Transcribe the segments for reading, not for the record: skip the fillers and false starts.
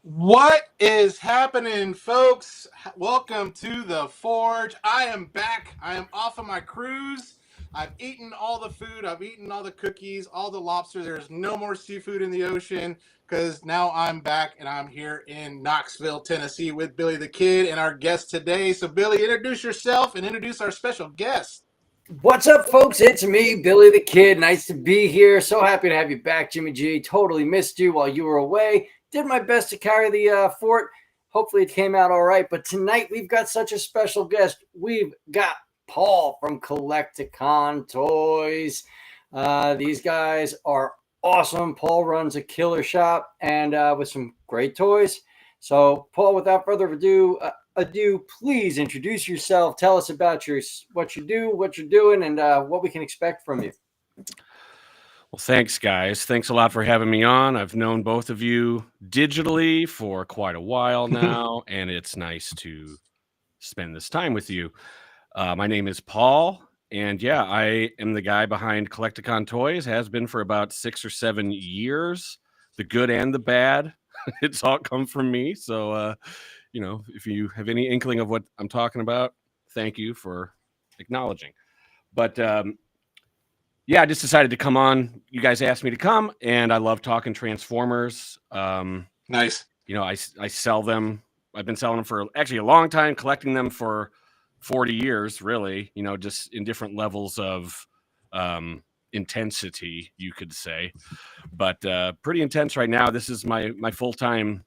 What is happening, folks? Welcome to the Forge. I am back. I am off of my cruise. I've eaten all the food. I've eaten all the cookies, all the lobster. There's no more seafood in the ocean because now I'm back and I'm here in Knoxville, Tennessee with Billy the Kid and our guest today. So, Billy, introduce yourself and introduce our special guest. What's up, folks? It's me, Billy the Kid. Nice to be here. So happy to have you back, Jimmy G. Totally missed you while you were away. Did my best to carry the fort. Hopefully, it came out all right. But tonight, we've got such a special guest. We've got Paul from Collecticon Toys. These guys are awesome. Paul runs a killer shop and with some great toys. So, Paul, without further ado, please introduce yourself. Tell us about what you do, what you're doing, and what we can expect from you. Well, thanks, guys. Thanks a lot for having me on. I've known both of you digitally for quite a while now, and it's nice to spend this time with you. My name is Paul, and yeah, I am the guy behind Collecticon Toys, has been for about 6 or 7 years. The good and the bad, it's all come from me. So, if you have any inkling of what I'm talking about, thank you for acknowledging. But yeah, I just decided to come on. You guys asked me to come, and I love talking Transformers. Nice. I sell them. I've been selling them for actually a long time, collecting them for 40 years, really, just in different levels of intensity, you could say. But pretty intense right now. This is my full-time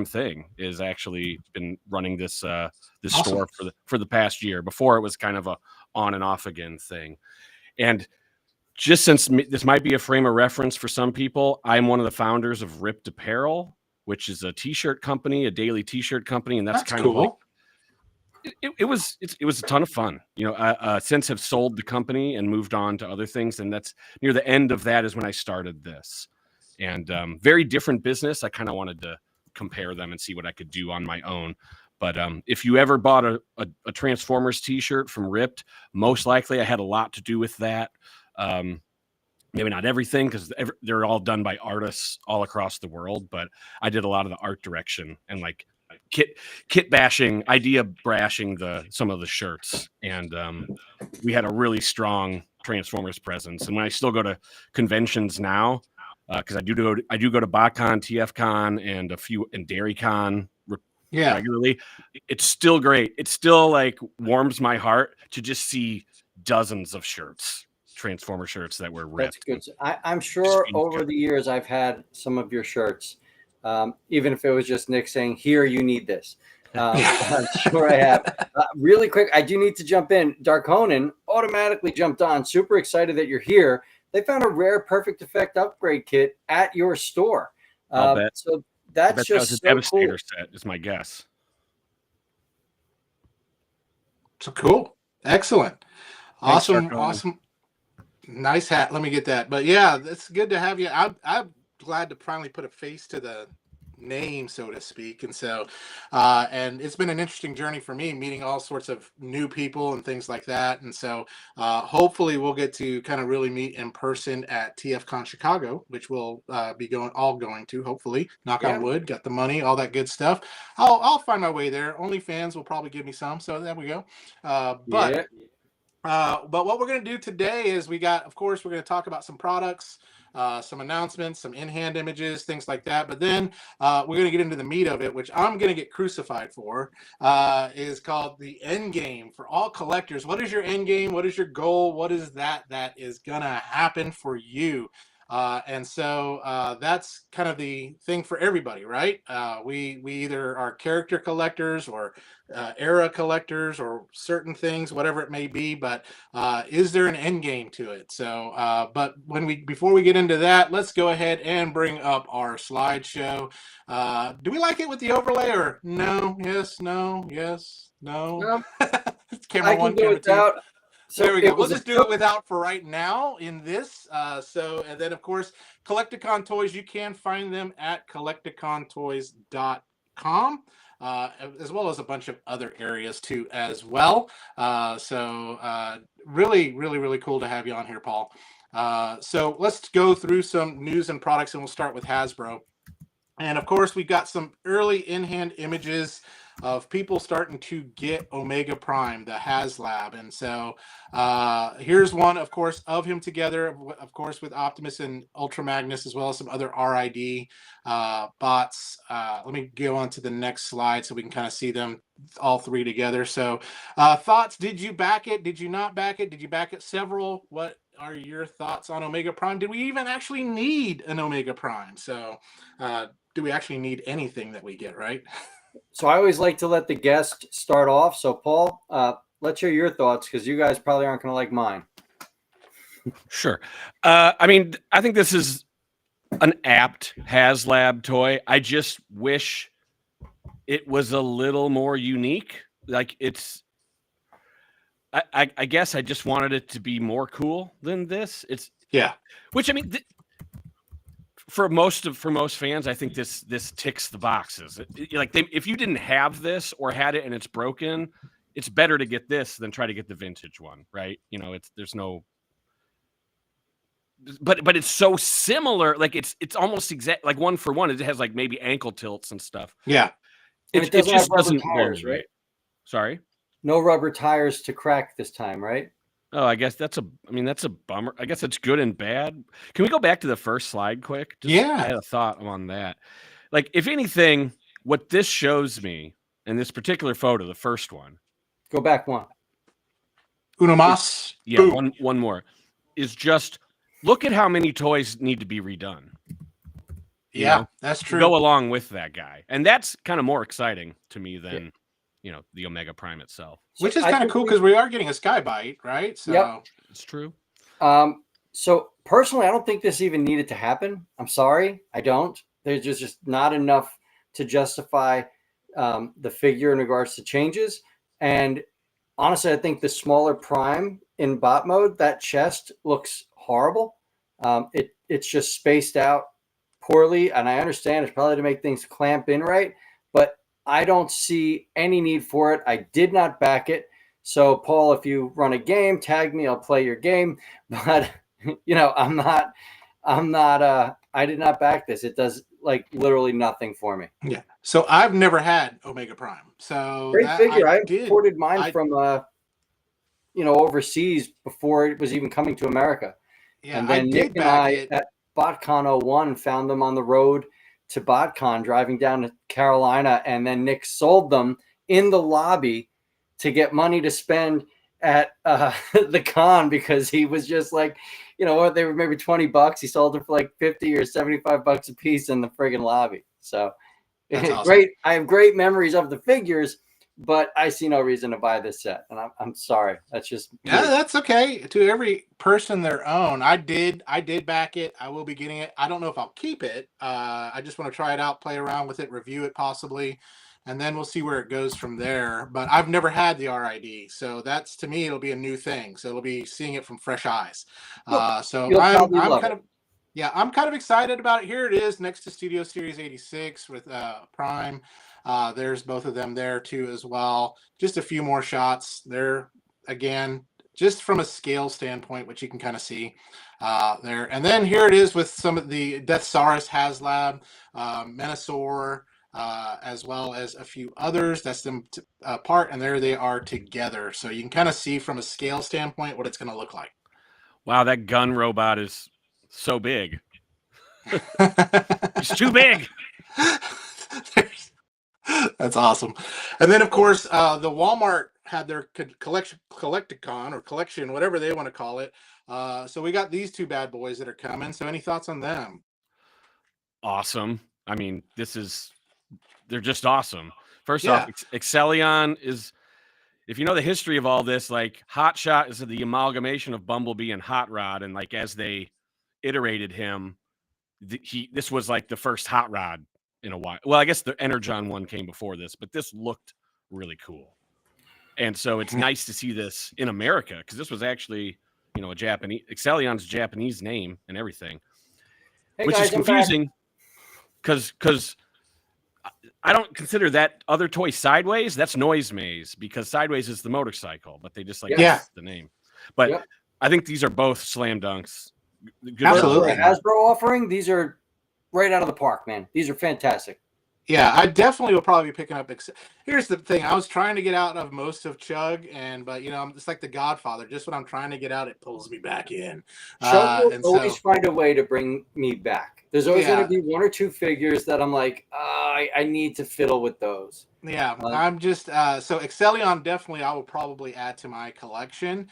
thing, is actually been running this Awesome. store for the past year. Before, it was kind of a on and off again thing. And just since this might be a frame of reference for some people, I'm one of the founders of Ripped Apparel, which is a t-shirt company, a daily t-shirt company. And that's kind cool. of like, it was a ton of fun. Since have sold the company and moved on to other things. And that's near the end of that is when I started this. And very different business. I kind of wanted to compare them and see what I could do on my own. But if you ever bought a Transformers t-shirt from Ripped, most likely I had a lot to do with that. Maybe not everything, because they're all done by artists all across the world, but I did a lot of the art direction and like kit bashing, idea brashing some of the shirts. And we had a really strong Transformers presence. And when I still go to conventions now, because I do go to BotCon, TFCon, and a few and DairyCon regularly, it's still great. It still like warms my heart to just see dozens of shirts. Transformer shirts that were ripped. That's good. I'm sure over the years I've had some of your shirts, even if it was just Nick saying, "Here, you need this." I'm sure I have. Really quick, I do need to jump in. Dark Honan automatically jumped on. Super excited that you're here. They found a rare Perfect Effect upgrade kit at your store. So that's just a so Devastator cool. set, is my guess. So cool. Excellent. Thanks, Awesome. Nice hat. Let me get that. But yeah, it's good to have you. I'm glad to finally put a face to the name, so to speak. And so, and it's been an interesting journey for me, meeting all sorts of new people and things like that. And so, hopefully, we'll get to kind of really meet in person at TFCon Chicago, which we'll be going to. Hopefully, knock on wood. Got the money, all that good stuff. I'll find my way there. OnlyFans will probably give me some. So there we go. But what we're going to do today is we're going to talk about some products, some announcements, some in-hand images, things like that. But then we're going to get into the meat of it, which I'm going to get crucified for, is called the Endgame for all collectors. What is your Endgame? What is your goal? What is that is going to happen for you? And so that's kind of the thing for everybody, right? We either are character collectors or era collectors or certain things, whatever it may be. But is there an end game to it? So, but before we get into that, let's go ahead and bring up our slideshow. Do we like it with the overlay or no? Yes, no, yes, no. Camera one, camera two. So there we go. We'll just do it without for right now in this. And then, of course, Collecticon Toys, you can find them at collecticontoys.com, as well as a bunch of other areas, too, as well. Really, really, really cool to have you on here, Paul. So let's go through some news and products, and we'll start with Hasbro. And of course, we've got some early in-hand images of people starting to get Omega Prime, the HasLab. And so here's one, of course, of him together, of course, with Optimus and Ultra Magnus, as well as some other RID bots. Let me go on to the next slide so we can kind of see them all three together. So thoughts, did you back it? Did you not back it? Did you back it several? What are your thoughts on Omega Prime? Did we even actually need an Omega Prime? So do we actually need anything that we get, right? So I always like to let the guest start off. So Paul, let's hear your thoughts because you guys probably aren't going to like mine. Sure. I mean, I think this is an apt HasLab toy. I just wish it was a little more unique. Like I guess I just wanted it to be more cool than this. Which I mean, for most fans, I think this ticks the boxes. If you didn't have this or had it and it's broken, it's better to get this than try to get the vintage one, right? You know, there's no. But it's so similar, like it's almost exact, like one for one. It has like maybe ankle tilts and stuff. Yeah, it just doesn't tires, right? Sorry, no rubber tires to crack this time, right? Oh, I guess that's a bummer. I guess it's good and bad. Can we go back to the first slide quick? I had a thought on that. Like, if anything, what this shows me in this particular photo, the first one. Go back one. Uno mas. Yeah, one more. Is just look at how many toys need to be redone. Yeah, that's true. Go along with that guy. And that's kind of more exciting to me than the Omega Prime itself. Which is kind of cool because we are getting a Skybite, right? So yep. It's true. So personally, I don't think this even needed to happen. I'm sorry. I don't. There's just not enough to justify the figure in regards to changes. And honestly, I think the smaller Prime in bot mode, that chest looks horrible. It's just spaced out poorly. And I understand it's probably to make things clamp in right. But I don't see any need for it. I did not back it. So, Paul, if you run a game, tag me. I'll play your game. But, I did not back this. It does like literally nothing for me. Yeah. So I've never had Omega Prime. So great figure. I imported mine from overseas before it was even coming to America. Yeah, and then Nick and I at BotCon 01 found them on the road to BotCon, driving down to Carolina, and then Nick sold them in the lobby to get money to spend at the con because he was just like, they were maybe $20. He sold them for like $50 or $75 a piece in the friggin' lobby. So awesome. Great. I have great memories of the figures, but I see no reason to buy this set. And I'm sorry. That's just that's okay. To every person their own. I did back it. I will be getting it. I don't know if I'll keep it. I just want to try it out, play around with it, review it possibly, and then we'll see where it goes from there. But I've never had the RID, so that's, to me, it'll be a new thing. So it'll be seeing it from fresh eyes. So I'm kind of excited about it. Here it is next to Studio Series 86 with Prime. There's both of them there too as well. Just a few more shots there. Again, just from a scale standpoint, which you can kind of see there. And then here it is with some of the Deathsaurus HasLab, Menasor, as well as a few others. That's them apart, and there they are together. So you can kind of see from a scale standpoint what it's going to look like. Wow, that gun robot is so big. It's too big. That's awesome. And then, of course, the Walmart had their Collecticon or collection, whatever they want to call it. So we got these two bad boys that are coming. So any thoughts on them? Awesome. I mean, they're just awesome. First off, Excellion is, if you know the history of all this, like Hot Shot is the amalgamation of Bumblebee and Hot Rod. And like, as they iterated him, this was like the first Hot Rod in a while. Well, I guess the Energon one came before this, but this looked really cool. And so it's nice to see this in America, because this was actually, a Japanese, Excellion's Japanese name and everything, which is confusing because I don't consider that other toy Sideways. That's Noise Maze, because Sideways is the motorcycle, but they just that's the name. But I think these are both slam dunks. Absolutely. Hasbro offering, these are right out of the park, man. These are fantastic. Yeah, I definitely will probably be picking up. Here's the thing: I was trying to get out of most of Chug, but it's like The Godfather. Just when I'm trying to get out, it pulls me back in. Chug will And always so, find a way to bring me back. There's always going to yeah, be one or two figures that I'm like, I need to fiddle with those. yeah. I'm just so Excellion. Definitely, I will probably add to my collection.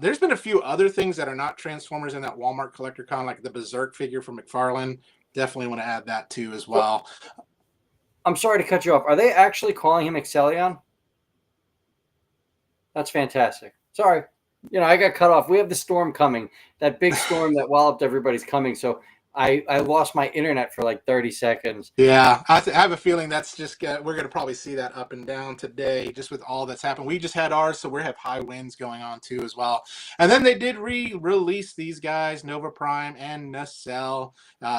There's been a few other things that are not Transformers in that Walmart Collecticon, like the Berserk figure from McFarlane. Definitely want to add that too as well. I'm sorry to cut you off. Are they actually calling him Excellion? That's fantastic. Sorry. I got cut off. We have the storm coming, that big storm that walloped everybody's coming. So I lost my internet for like 30 seconds. Yeah, I have a feeling that's just we're going to probably see that up and down today, just with all that's happened. We just had ours, so we have high winds going on too as well. And then they did re-release these guys, Nova Prime and Nacelle.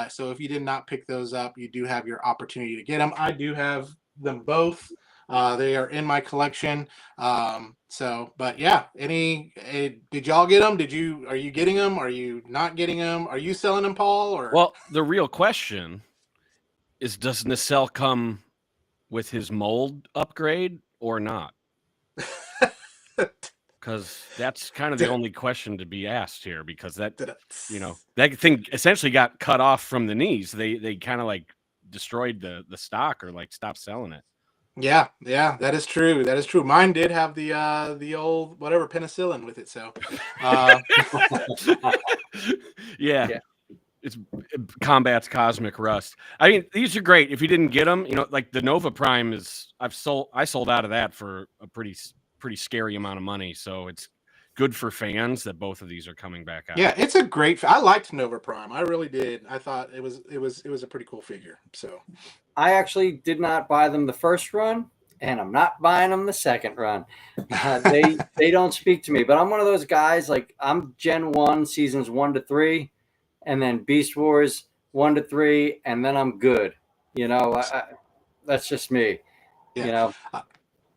So if you did not pick those up, you do have your opportunity to get them. I do have them both. They are in my collection. But yeah, did y'all get them? Are you getting them? Are you not getting them? Are you selling them, Paul? Or Well, the real question is, does Nacelle come with his mold upgrade or not? Because that's kind of the only question to be asked here, because that thing essentially got cut off from the knees. They kind of like destroyed the stock, or like stopped selling it. Yeah, that is true. That is true. Mine did have the old whatever penicillin with it. So, yeah. It's combats cosmic rust. I mean, these are great. If you didn't get them, like the Nova Prime I sold out of that for a pretty scary amount of money. So it's good for fans that both of these are coming back out. Yeah, it's a great. I liked Nova Prime. I really did. I thought it was a pretty cool figure. So I actually did not buy them the first run, and I'm not buying them the second run. They don't speak to me. But I'm one of those guys. Like, I'm Gen 1, seasons 1 to 3. And then Beast Wars 1 to 3, and then I'm good. That's just me. yeah.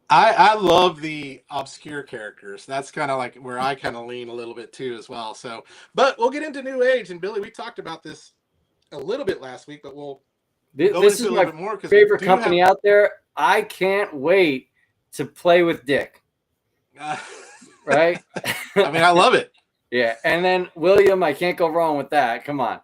I love the obscure characters. That's kind of like where I kind of lean a little bit too as well. So, but we'll get into New Age, and Billy, we talked about this a little bit last week, but we'll go this into is a my little bit more because favorite company out there. I can't wait to play with Dick. Right? I mean, I love it. Yeah, and then William, I can't go wrong with that. Come on.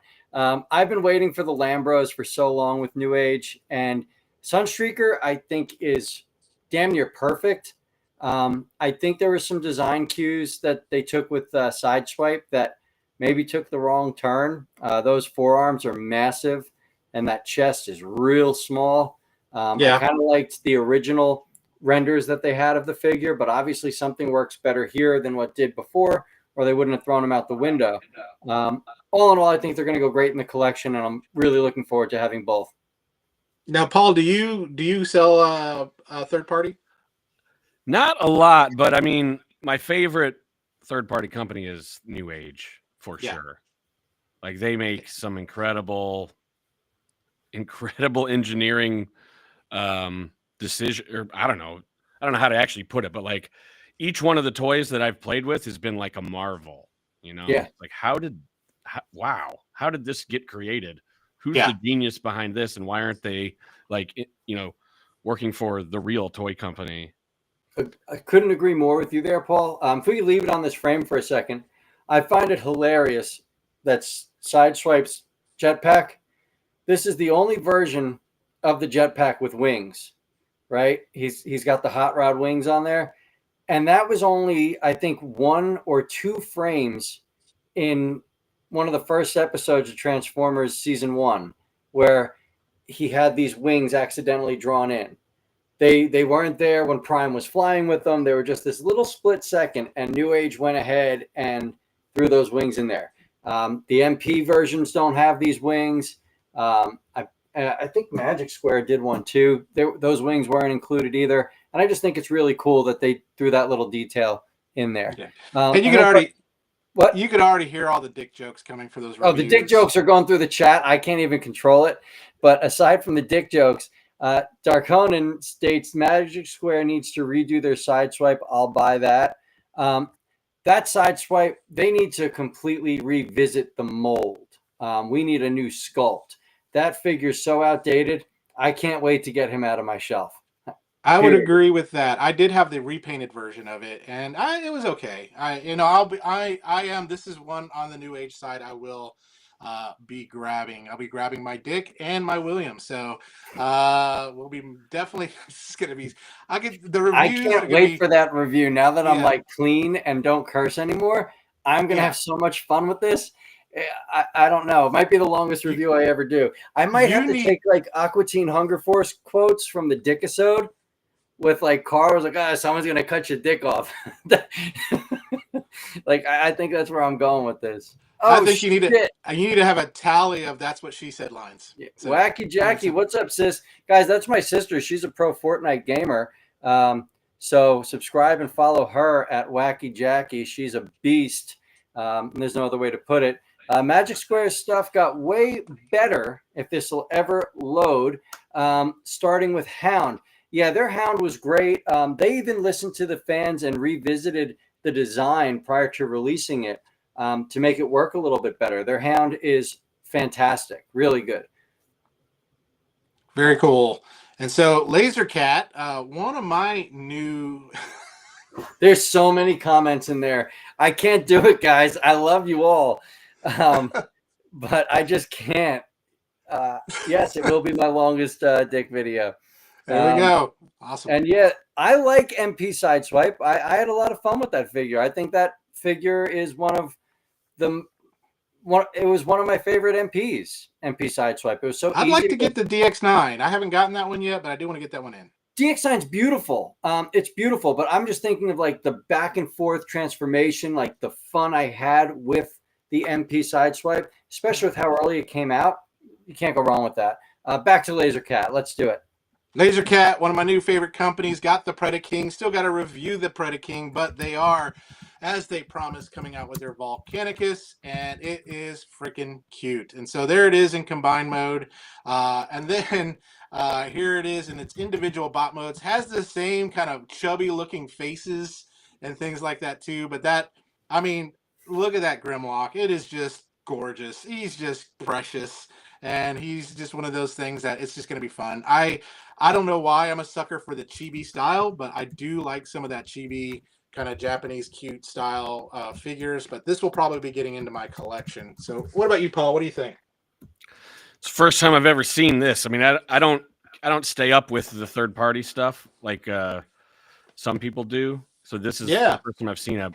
I've been waiting for the Lambros for so long with New Age, and Sunstreaker, I think, is damn near perfect. I think there were some design cues that they took with Sideswipe that maybe took the wrong turn. Those forearms are massive, and that chest is real small. I kind of liked the original renders that they had of the figure, but obviously something works better here than what did before, or they wouldn't have thrown them out the window. All in all, I think they're going to go great in the collection, and I'm really looking forward to having both. Now, Paul, do you sell third party? Not a lot, but I mean, my favorite third party company is New Age for sure. Like, they make some incredible engineering decision, or I don't know how to actually put it, but like each one of the toys that I've played with has been like a marvel. Like how did this get created? Who's the genius behind this, and why aren't they like working for the real toy company? I couldn't agree more with you there, Paul. If we leave it on this frame for a second, I find it hilarious that Sideswipe's jetpack, this is the only version of the jetpack with wings, right? He's got the hot rod wings on there. And that was only, I think, 1 or 2 frames in one of the first episodes of Transformers Season 1, where he had these wings accidentally drawn in. They weren't there when Prime was flying with them. They were just this little split second, and New Age went ahead and threw those wings in there. The MP versions don't have these wings. I think Magic Square did one too. Those wings weren't included either. And I just think it's really cool that they threw that little detail in there. Yeah. And you could already hear all the dick jokes coming for those reviews. Oh, the dick jokes are going through the chat. I can't even control it. But aside from the dick jokes, Darkonin states Magic Square needs to redo their Sideswipe. I'll buy that. That Sideswipe, they need to completely revisit the mold. We need a new sculpt. that figure's so outdated. I can't wait to get him out of my shelf. I would Period. agree with that. I did have the repainted version of it, and it was okay. I am. This is one on the new age side. I will be grabbing. I'll be grabbing my Dick and my William. So we'll be definitely. This is gonna be. The I reviews are can't gonna wait be. for that review. Now that I'm Yeah. like clean and don't curse anymore, I'm gonna Yeah. have so much fun with this. I don't know. It might be the longest review I ever do. I might have to take like Aqua Teen Hunger Force quotes from the Dickisode with like Carl was like, someone's gonna cut your dick off. Like I think that's where I'm going with this. I Oh, think you need shit. to have a tally of "That's what she said" lines. Yeah. So, Wacky Jackie, what's up, sis? Guys, that's my sister. She's a pro Fortnite gamer. So subscribe and follow her at Wacky Jackie. She's a beast. There's no other way to put it. Magic Square's stuff got way better, if this will ever load, starting with Hound. Yeah, their Hound was great. They even listened to the fans and revisited the design prior to releasing it to make it work a little bit better. Their Hound is fantastic, really good. Very cool. And so Laser Cat, one of my new There's so many comments in there. I can't do it, guys. I love you all. But I just can't. Yes, it will be my longest Dick video. There we go. Awesome. And yet, I like MP Sideswipe. I had a lot of fun with that figure. I think that figure is one of my favorite MPs. MP Sideswipe. It was so. I'd like to get the DX9. I haven't gotten that one yet, but I do want to get that one in. DX9's beautiful. It's beautiful, but I'm just thinking of like the back and forth transformation, like the fun I had with the MP Sideswipe, especially with how early it came out. You can't go wrong with that. Back to Laser Cat. Let's do it. Laser Cat, one of my new favorite companies, got the Predaking. Still got to review the Predaking, but they are, as they promised, coming out with their Volcanicus, and it is freaking cute. And so there it is in combined mode. And then here it is in its individual bot modes. Has the same kind of chubby looking faces and things like that too. But look at that Grimlock. It is just gorgeous. He's just precious. And he's just one of those things that it's just going to be fun. I don't know why I'm a sucker for the chibi style, but I do like some of that chibi kind of Japanese cute style figures. But this will probably be getting into my collection. So what about you, Paul? What do you think? It's the first time I've ever seen this. I mean, I don't stay up with the third party stuff like some people do. So this is the first time I've seen it.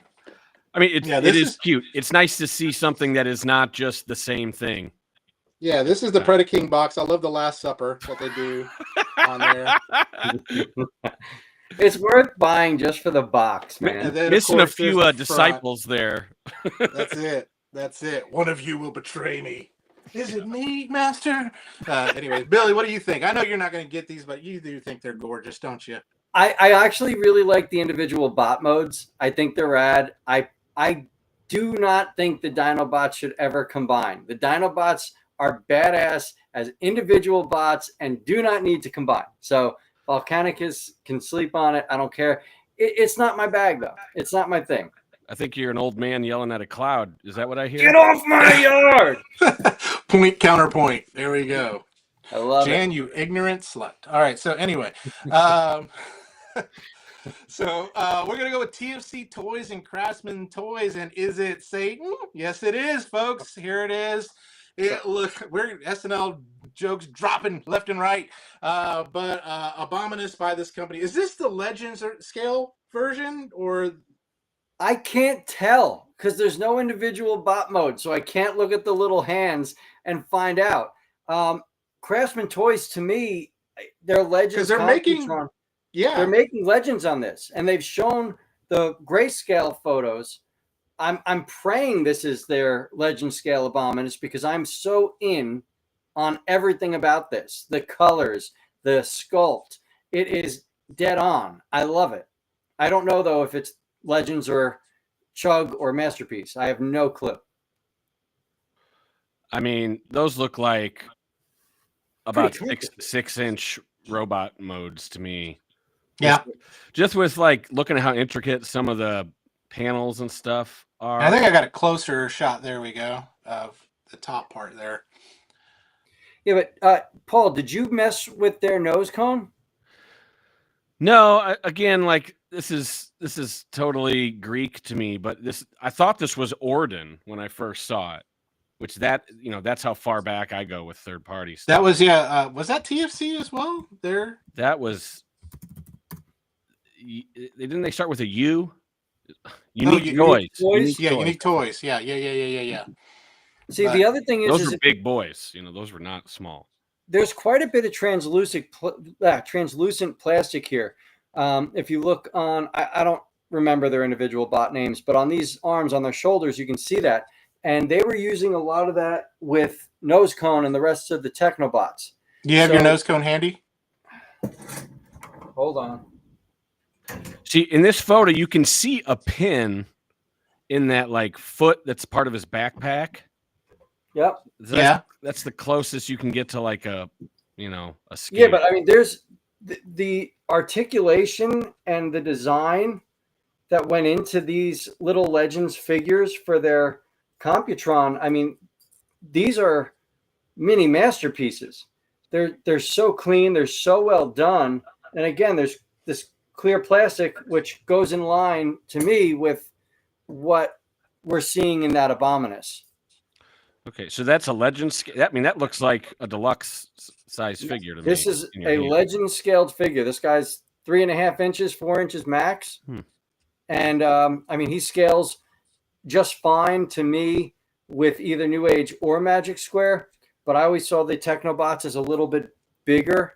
I mean, it is cute. It's nice to see something that is not just the same thing. Yeah, this is the Predaking box. I love the Last Supper, what they do on there. It's worth buying just for the box, man. Missing a few disciples there. That's it. One of you will betray me. Is it me, Master? Anyways, Billy, what do you think? I know you're not going to get these, but you do think they're gorgeous, don't you? I actually really like the individual bot modes. I think they're rad. I do not think the Dinobots should ever combine. The Dinobots are badass as individual bots and do not need to combine. So Volcanicus can sleep on it. I don't care. It's not my bag, though. It's not my thing. I think you're an old man yelling at a cloud. Is that what I hear? Get off my yard! Point, counterpoint. There we go. I love Jan, you ignorant slut. All right, so anyway. So we're going to go with TFC Toys and Craftsman Toys. And is it Satan? Yes, it is, folks. Here it is. Look, we're SNL jokes dropping left and right. But Abominus by this company. Is this the Legends scale version or? I can't tell because there's no individual bot mode. So I can't look at the little hands and find out. Craftsman Toys, to me, they're Legends. Because they're making Legends on this. And they've shown the grayscale photos. I'm praying this is their Legend scale Abominus because I'm so in on everything about this. The colors, the sculpt, it is dead on. I love it. I don't know though if it's Legends or Chug or Masterpiece. I have no clue. I mean, those look like about 6-inch robot modes to me. Yeah. Just with like looking at how intricate some of the panels and stuff are. I think I got a closer shot. There we go. Of the top part there. Yeah, but Paul, did you mess with their nose cone? No, again, like this is totally Greek to me, but I thought this was Orden when I first saw it, which that's how far back I go with third party stuff. That was was that TFC as well? There, That was didn't they start with a U? Unique Toys. Toys? Yeah, Toys. Unique Toys. Yeah. See, But the other thing is, those were big boys. Those were not small. There's quite a bit of translucent plastic here. If you look on, I don't remember their individual bot names, but on these arms, on their shoulders, you can see that. And they were using a lot of that with nose cone and the rest of the Technobots. Do you have your nose cone handy? Hold on. See, in this photo, you can see a pin in that like foot that's part of his backpack. Yep. That's the closest you can get to like a scale. Yeah, but I mean, there's the articulation and the design that went into these little Legends figures for their Computron. I mean, these are mini masterpieces. They're so clean. They're so well done. And again, there's this clear plastic, which goes in line to me with what we're seeing in that Abominus. Okay, so that's a Legend scale. I mean, that looks like a deluxe size figure to me. This is a Legend scaled figure. This guy's 3.5 inches, 4 inches max. And I mean, he scales just fine to me with either New Age or Magic Square. But I always saw the Technobots as a little bit bigger.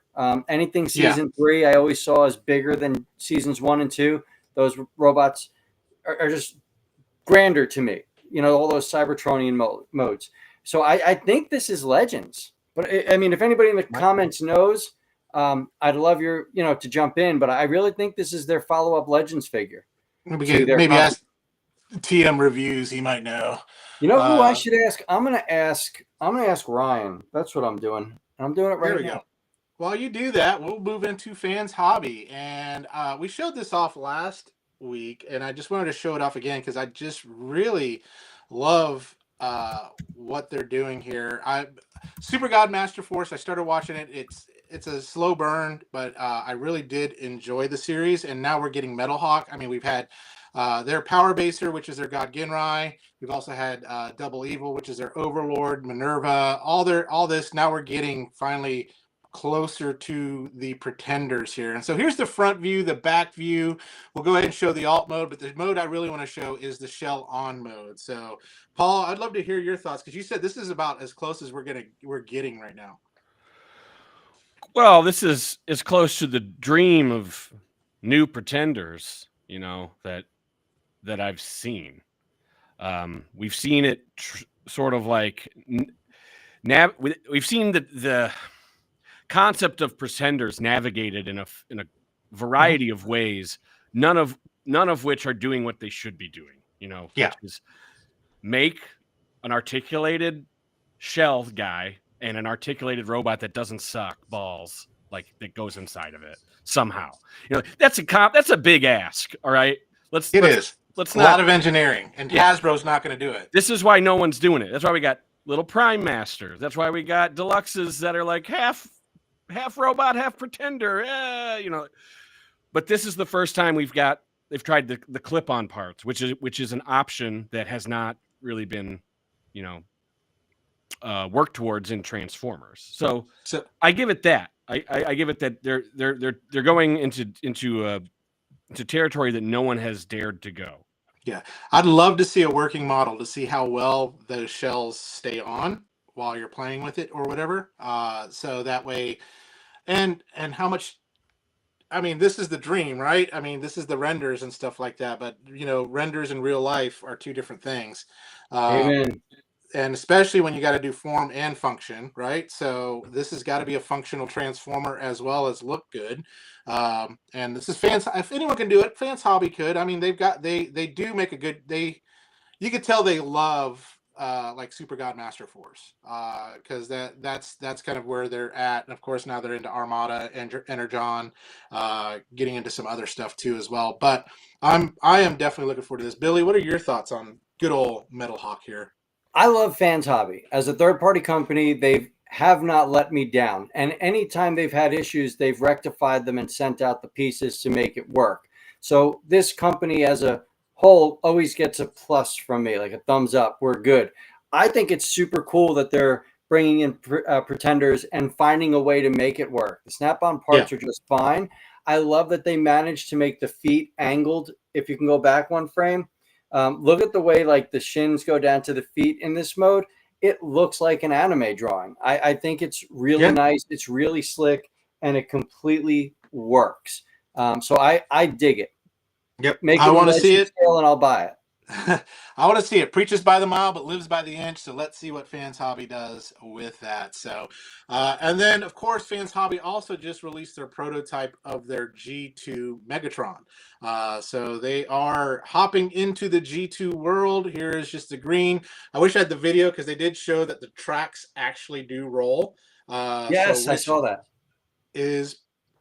Anything season 3, I always saw as bigger than seasons 1 and 2. Those robots are just grander to me. All those Cybertronian modes. So I think this is Legends. But I mean, if anybody in the comments knows, I'd love your, to jump in. But I really think this is their follow-up Legends figure. Maybe ask TM Reviews. He might know. You know who I should ask? I'm gonna ask Ryan. That's what I'm doing. I'm doing it right now. Go. While you do that, we'll move into Fans Hobby, and we showed this off last week, and I just wanted to show it off again because I just really love what they're doing here. Super God Master Force, I started watching it. It's a slow burn, but I really did enjoy the series, and now we're getting Metal Hawk. I mean, we've had their Power Baser, which is their God Ginrai. We've also had Double Evil, which is their Overlord, Minerva, all this. Now we're getting finally closer to the Pretenders here. And so here's the front view, the back view. We'll go ahead and show the alt mode, but the mode I really want to show is the shell on mode. So Paul, I'd love to hear your thoughts, because you said this is about as close as we're getting right now. Well, this is as close to the dream of new Pretenders, that I've seen. We've seen it sort of like we've seen the concept of Pretenders navigated in a variety of ways, none of which are doing what they should be doing, which is make an articulated shell guy and an articulated robot that doesn't suck balls, like that goes inside of it somehow. That's a big ask. All right. Let's a lot of engineering, and Hasbro's not going to do it. This is why no one's doing it. That's why we got little Prime Masters. That's why we got deluxes that are like half robot, half Pretender. But this is the first time they've tried the clip-on parts, which is an option that has not really been, worked towards in Transformers. So I give it that. I give it that they're going into territory that no one has dared to go. Yeah, I'd love to see a working model to see how well those shells stay on while you're playing with it or whatever. So that way, and how much. I mean, this is the dream, right? I mean, this is the renders and stuff like that. But renders in real life are two different things. Amen. And especially when you got to do form and function, right? So this has got to be a functional transformer as well as look good. And this is Fans. If anyone can do it, Fans Hobby could. I mean, they do make a good. You could tell they love like Super God Master Force, because that's kind of where they're at. And of course, now they're into Armada and Energon, getting into some other stuff too as well. But I am definitely looking forward to this. Billy, what are your thoughts on good old Metal Hawk here? I love Fans Hobby. As a third-party company, they've have not let me down. And anytime they've had issues, they've rectified them and sent out the pieces to make it work. So this company as a whole always gets a plus from me, like a thumbs up. We're good. I think it's super cool that they're bringing in pretenders and finding a way to make it work. The snap-on parts are just fine. I love that they managed to make the feet angled. If you can go back one frame, look at the way like the shins go down to the feet in this mode. It looks like an anime drawing. I think it's really nice. It's really slick, and it completely works. So I dig it. Yep. Make I it want to see it. scale and I'll buy it. I want to see it. Preaches by the mile, but lives by the inch. So let's see what Fans Hobby does with that. So, and then of course, Fans Hobby also just released their prototype of their G2 Megatron. So they are hopping into the G2 world. Here is just the green. I wish I had the video because they did show that the tracks actually do roll. Yes, I saw that. Is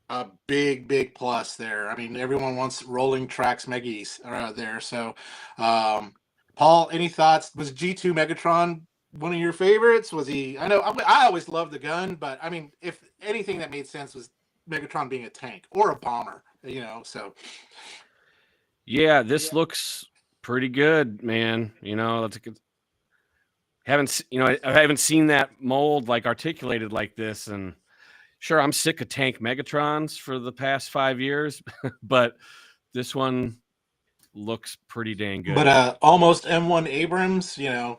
a big plus there. I mean, everyone wants rolling tracks Meggies there. So, Paul, any thoughts? Was G2 Megatron one of your favorites? Was he? I know I always loved the gun, but I mean, if anything that made sense was Megatron being a tank or a bomber, you know. So, yeah, this looks pretty good, man. You know, that's a good. I haven't seen that mold like articulated like this, and sure, I'm sick of tank Megatrons for the past 5 years, but this one looks pretty dang good. But almost M1 Abrams, you know.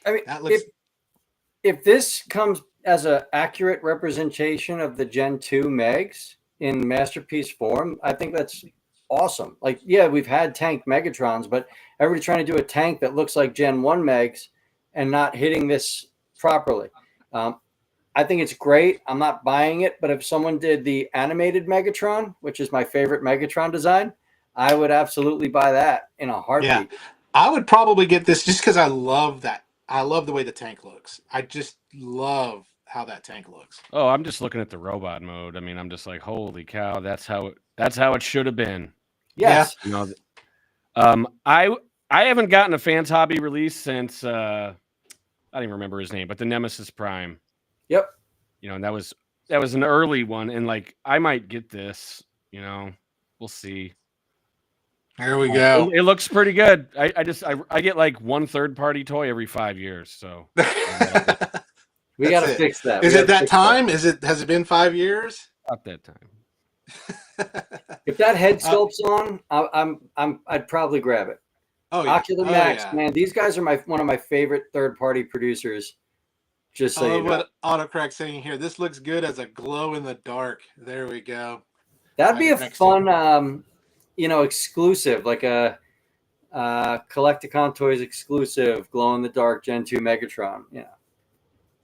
I mean, that looks... if this comes as an accurate representation of the Gen 2 Megs in masterpiece form, I think that's awesome. Like, yeah, we've had tank Megatrons, but everybody's trying to do a tank that looks like Gen 1 Megs and not hitting this properly. I think it's great. I'm not buying it, but if someone did the animated Megatron, which is my favorite Megatron design, I would absolutely buy that in a heartbeat. Yeah, I would probably get this just because I love that. I love the way the tank looks. I just love how that tank looks. Oh, I'm just looking at the robot mode. I mean, I'm just like, holy cow, that's how it should have been. Yes. You know, I haven't gotten a Fans Hobby release since I don't even remember his name, but the Nemesis Prime. Yep. You know, and that was an early one, and like I might get this. You know, we'll see. There we go. It looks pretty good. I get like one third-party toy every 5 years, so we got to fix that. Is it that time? Has it been 5 years? Not that time. If that head sculpt's on, I'd probably grab it. Oh, yeah. Ocular Max, man. These guys are one of my favorite third-party producers. Just so you know. What Autocorrect saying here. This looks good as a glow in the dark. There we go. That'd be a fun, exclusive, like a Collecticon Toys exclusive, glow in the dark Gen 2 Megatron. Yeah.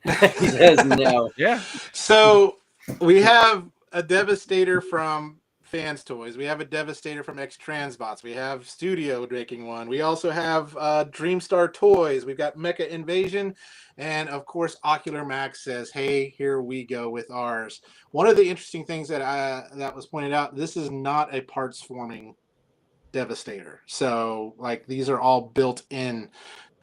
He says no. Yeah. So we have a Devastator from Fans Toys. We have a Devastator from X Transbots. We have Studio making one. We also have Dreamstar Toys. We've got Mecha Invasion. And of course, Ocular Max says, hey, here we go with ours. One of the interesting things that was pointed out, this is not a parts forming Devastator. So like these are all built in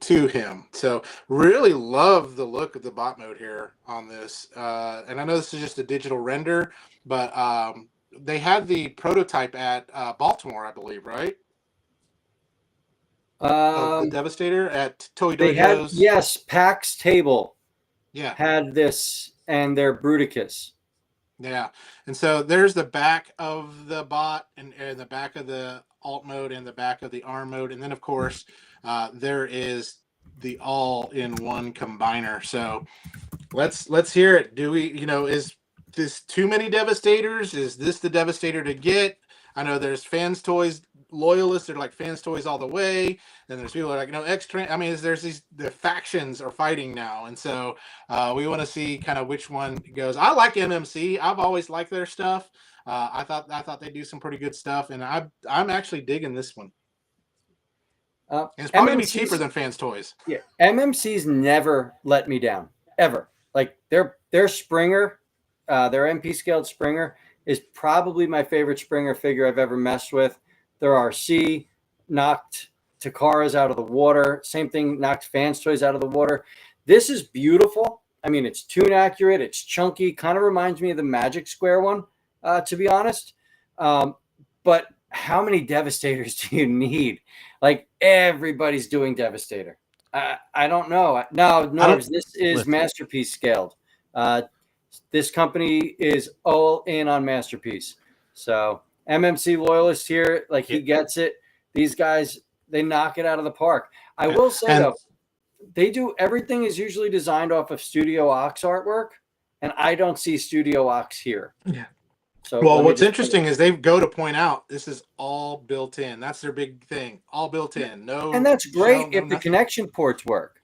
to him. So really love the look of the bot mode here on this. And I know this is just a digital render, but they had the prototype at Baltimore, I believe, right? The Devastator at Toy Dojo's. Yes, PAX Table. Yeah, had this and their Bruticus. Yeah, and so there's the back of the bot and the back of the alt mode and the back of the arm mode, and then of course there is the all-in-one combiner. So let's hear it. Do we, is this too many Devastators? Is this the Devastator to get? I know there's Fans Toys loyalists. They're like Fans Toys all the way. Then there's people like, I mean, the factions are fighting now. And so we want to see kind of which one goes. I like MMC. I've always liked their stuff. I thought they do some pretty good stuff. And I'm actually digging this one. And it's probably going to be cheaper than Fans Toys. Yeah. MMC's never let me down, ever. Like their Springer, their MP scaled Springer is probably my favorite Springer figure I've ever messed with. Their RC knocked Takara's out of the water. Same thing, knocked Fans Toys out of the water. This is beautiful. I mean, it's tune accurate. It's chunky. Kind of reminds me of the Magic Square one, to be honest. But how many Devastators do you need? Like, everybody's doing Devastator. I don't know. No, Norbs, this is Masterpiece scaled. This company is all in on Masterpiece. So MMC loyalist here, like, he gets it. These guys, they knock it out of the park. I will say, though, they do everything is usually designed off of Studio Ox artwork, and I don't see Studio Ox here. Yeah. So well, what's interesting is they go to point out this is all built in. That's their big thing. All built in. No, and that's great shell, if the connection ports work.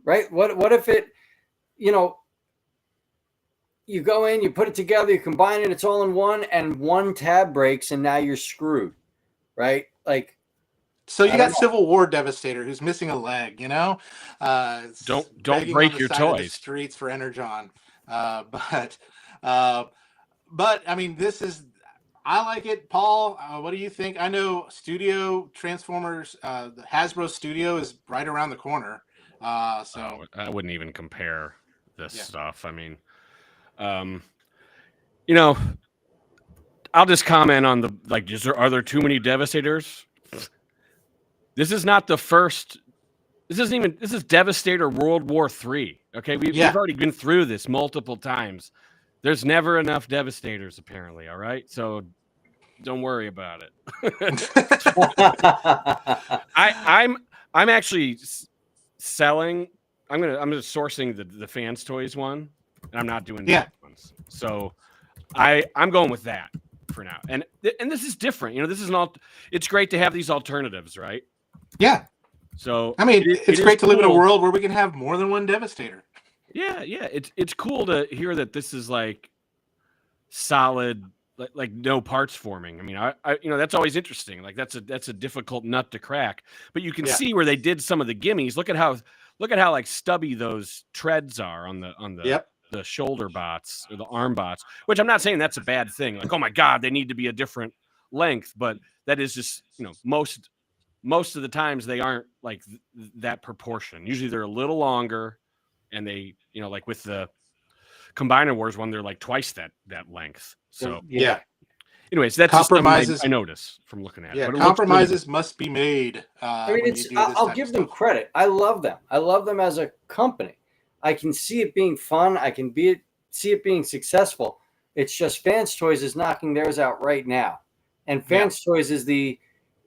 Right? What if it, you go in, you put it together, you combine it, it's all in one, and one tab breaks, and now you're screwed. Right? Like, so you got Civil War Devastator who's missing a leg, Don't break your toys. Streets for Energon. But I mean, I like it. Paul, what do you think? I know Studio Transformers, the Hasbro Studio is right around the corner. So I wouldn't even compare this stuff. I mean, I'll just comment on are there too many Devastators? This is not the first. This is Devastator World War III. Okay, we've already been through this multiple times. There's never enough Devastators, apparently. All right, so don't worry about it. I'm actually selling. I'm just sourcing the Fans Toys one, and I'm not doing the other ones. So I'm going with that for now. And this is different. This is it's great to have these alternatives, right? Yeah. So I mean, it's great to live in a world where we can have more than one Devastator. Yeah. It's cool to hear that this is like solid, like no parts forming. I mean, I that's always interesting. Like that's a difficult nut to crack. But you can see where they did some of the gimmies. Look at how like stubby those treads are on the shoulder bots or the arm bots. Which I'm not saying that's a bad thing. Like, oh my God, they need to be a different length. But that is just most of the times they aren't like that proportion. Usually they're a little longer, and they, like with the Combiner Wars one, they're like twice that length. So anyways, that's compromises I notice from looking at it. But compromises must be made. I mean, I'll give them credit. I love them. I love them as a company. I can see it being fun. I can see it being successful. It's just Fans Toys is knocking theirs out right now, and Fans Toys is the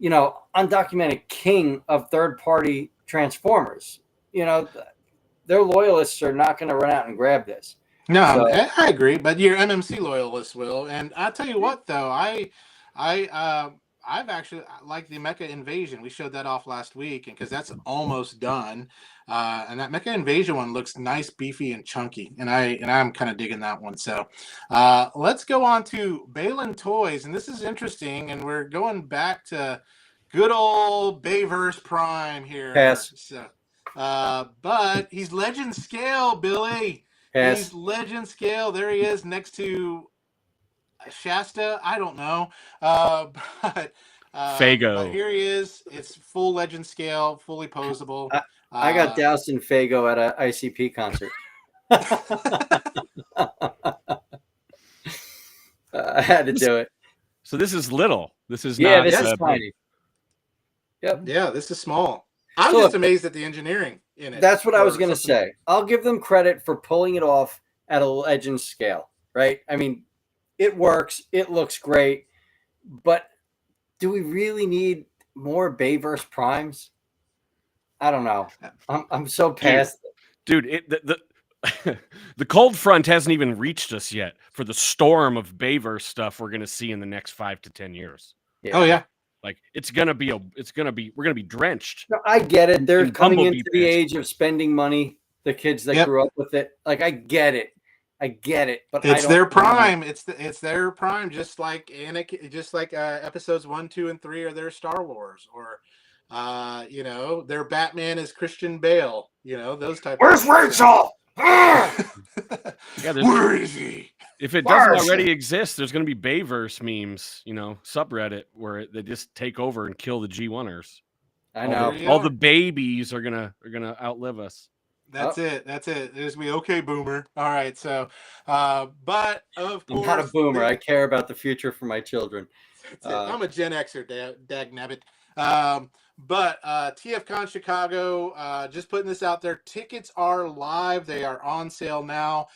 undocumented king of third-party Transformers. Their loyalists are not going to run out and grab this. No, I agree, but your MMC loyalists will. And I tell you what, though, I've actually liked the Mecha Invasion. We showed that off last week, and because that's almost done, and that Mecha Invasion one looks nice, beefy, and chunky, and I'm kind of digging that one. So let's go on to Balin Toys, and this is interesting, and we're going back to good old Bayverse Prime here. Yes. So, but he's legend scale, Billy. Yes. He's legend scale. There he is next to Shasta. I don't know. But Fago. But here he is. It's full legend scale, fully posable. I got doused in Fago at an ICP concert. I had to do it. So this is little. This is not. This is tiny. Yep. Yeah, this is small. I'm just amazed at the engineering in it. That's what I was going to say. I'll give them credit for pulling it off at a legend scale, right? I mean, it works. It looks great. But do we really need more Bayverse Primes? I don't know. I'm so past it. Dude, the cold front hasn't even reached us yet for the storm of Bayverse stuff we're going to see in the next 5 to 10 years. Yeah. Oh yeah. Like we're gonna be drenched. No, I get it. They're coming into the age of spending money. The kids that grew up with it, like I get it, but it's their prime. It's their prime. Just like episodes 1, 2, and 3 are their Star Wars, or their Batman is Christian Bale. Those type. Where's Rachel? Where is he? If it doesn't already exist, there's going to be Bayverse memes, subreddit where they just take over and kill the G1ers. I know. All the babies are gonna outlive us. That's it. That's it. There's me. Okay, boomer. All right. So, but of I'm course, not a boomer. I care about the future for my children. that's it. I'm a Gen Xer, dag nabbit. But TFCon Chicago, just putting this out there. Tickets are live. They are on sale now.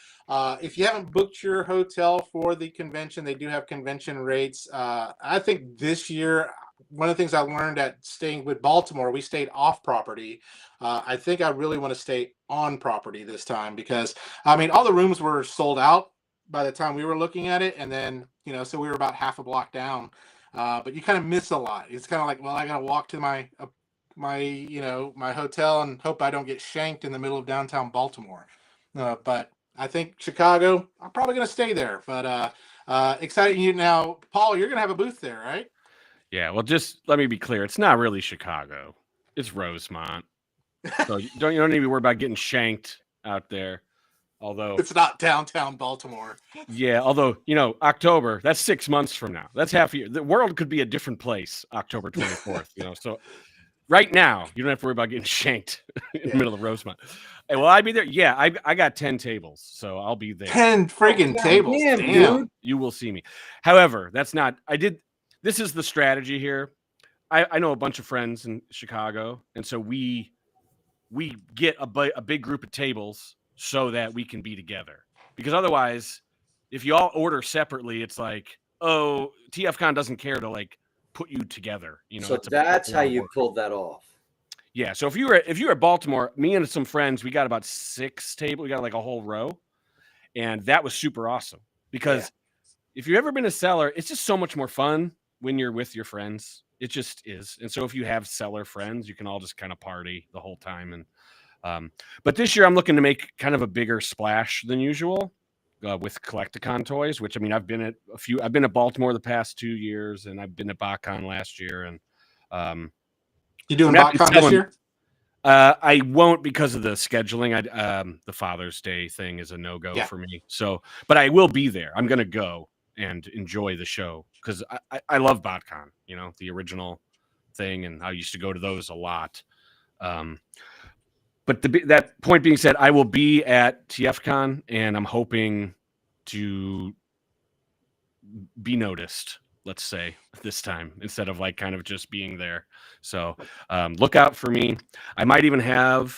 If you haven't booked your hotel for the convention, they do have convention rates. I think this year, one of the things I learned at staying with Baltimore, we stayed off property. I think I really want to stay on property this time because, I mean, all the rooms were sold out by the time we were looking at it. And then, so we were about half a block down. But you kind of miss a lot. It's kind of like, well, I got to walk to my my hotel and hope I don't get shanked in the middle of downtown Baltimore. But I think Chicago, I'm probably going to stay there. But exciting you now, Paul. You're going to have a booth there, right? Yeah. Well, just let me be clear. It's not really Chicago. It's Rosemont. So you don't need to be worried about getting shanked out there. Although it's not downtown Baltimore. Yeah, although October, that's 6 months from now. That's half a year. The world could be a different place October 24th. So right now you don't have to worry about getting shanked in the middle of Rosemont. Hey, will I be there? Yeah, I got 10 tables, so I'll be there. 10 friggin' tables. Damn, Damn. You will see me. However, that's not. This is the strategy here. I know a bunch of friends in Chicago, and so we get a big group of tables so that we can be together. Because otherwise, if you all order separately, it's like, oh, TFCon doesn't care to like put you together. So that's how you pulled that off. Yeah. So if you were at Baltimore, me and some friends, we got about 6 tables. We got like a whole row, and that was super awesome. Because if you've ever been a seller, it's just so much more fun when you're with your friends. It just is. And so if you have seller friends, you can all just kind of party the whole time. And but this year I'm looking to make kind of a bigger splash than usual with Collecticon Toys, which, I mean, I've been at Baltimore the past 2 years, and I've been at BotCon last year. And you doing BotCon this year? I won't because of the scheduling. The Father's Day thing is a no-go for me. So, but I will be there. I'm going to go and enjoy the show because I love BotCon, the original thing, and I used to go to those a lot. But that point being said, I will be at TFCon, and I'm hoping to be noticed, let's say, this time, instead of like kind of just being there. So look out for me. I might even have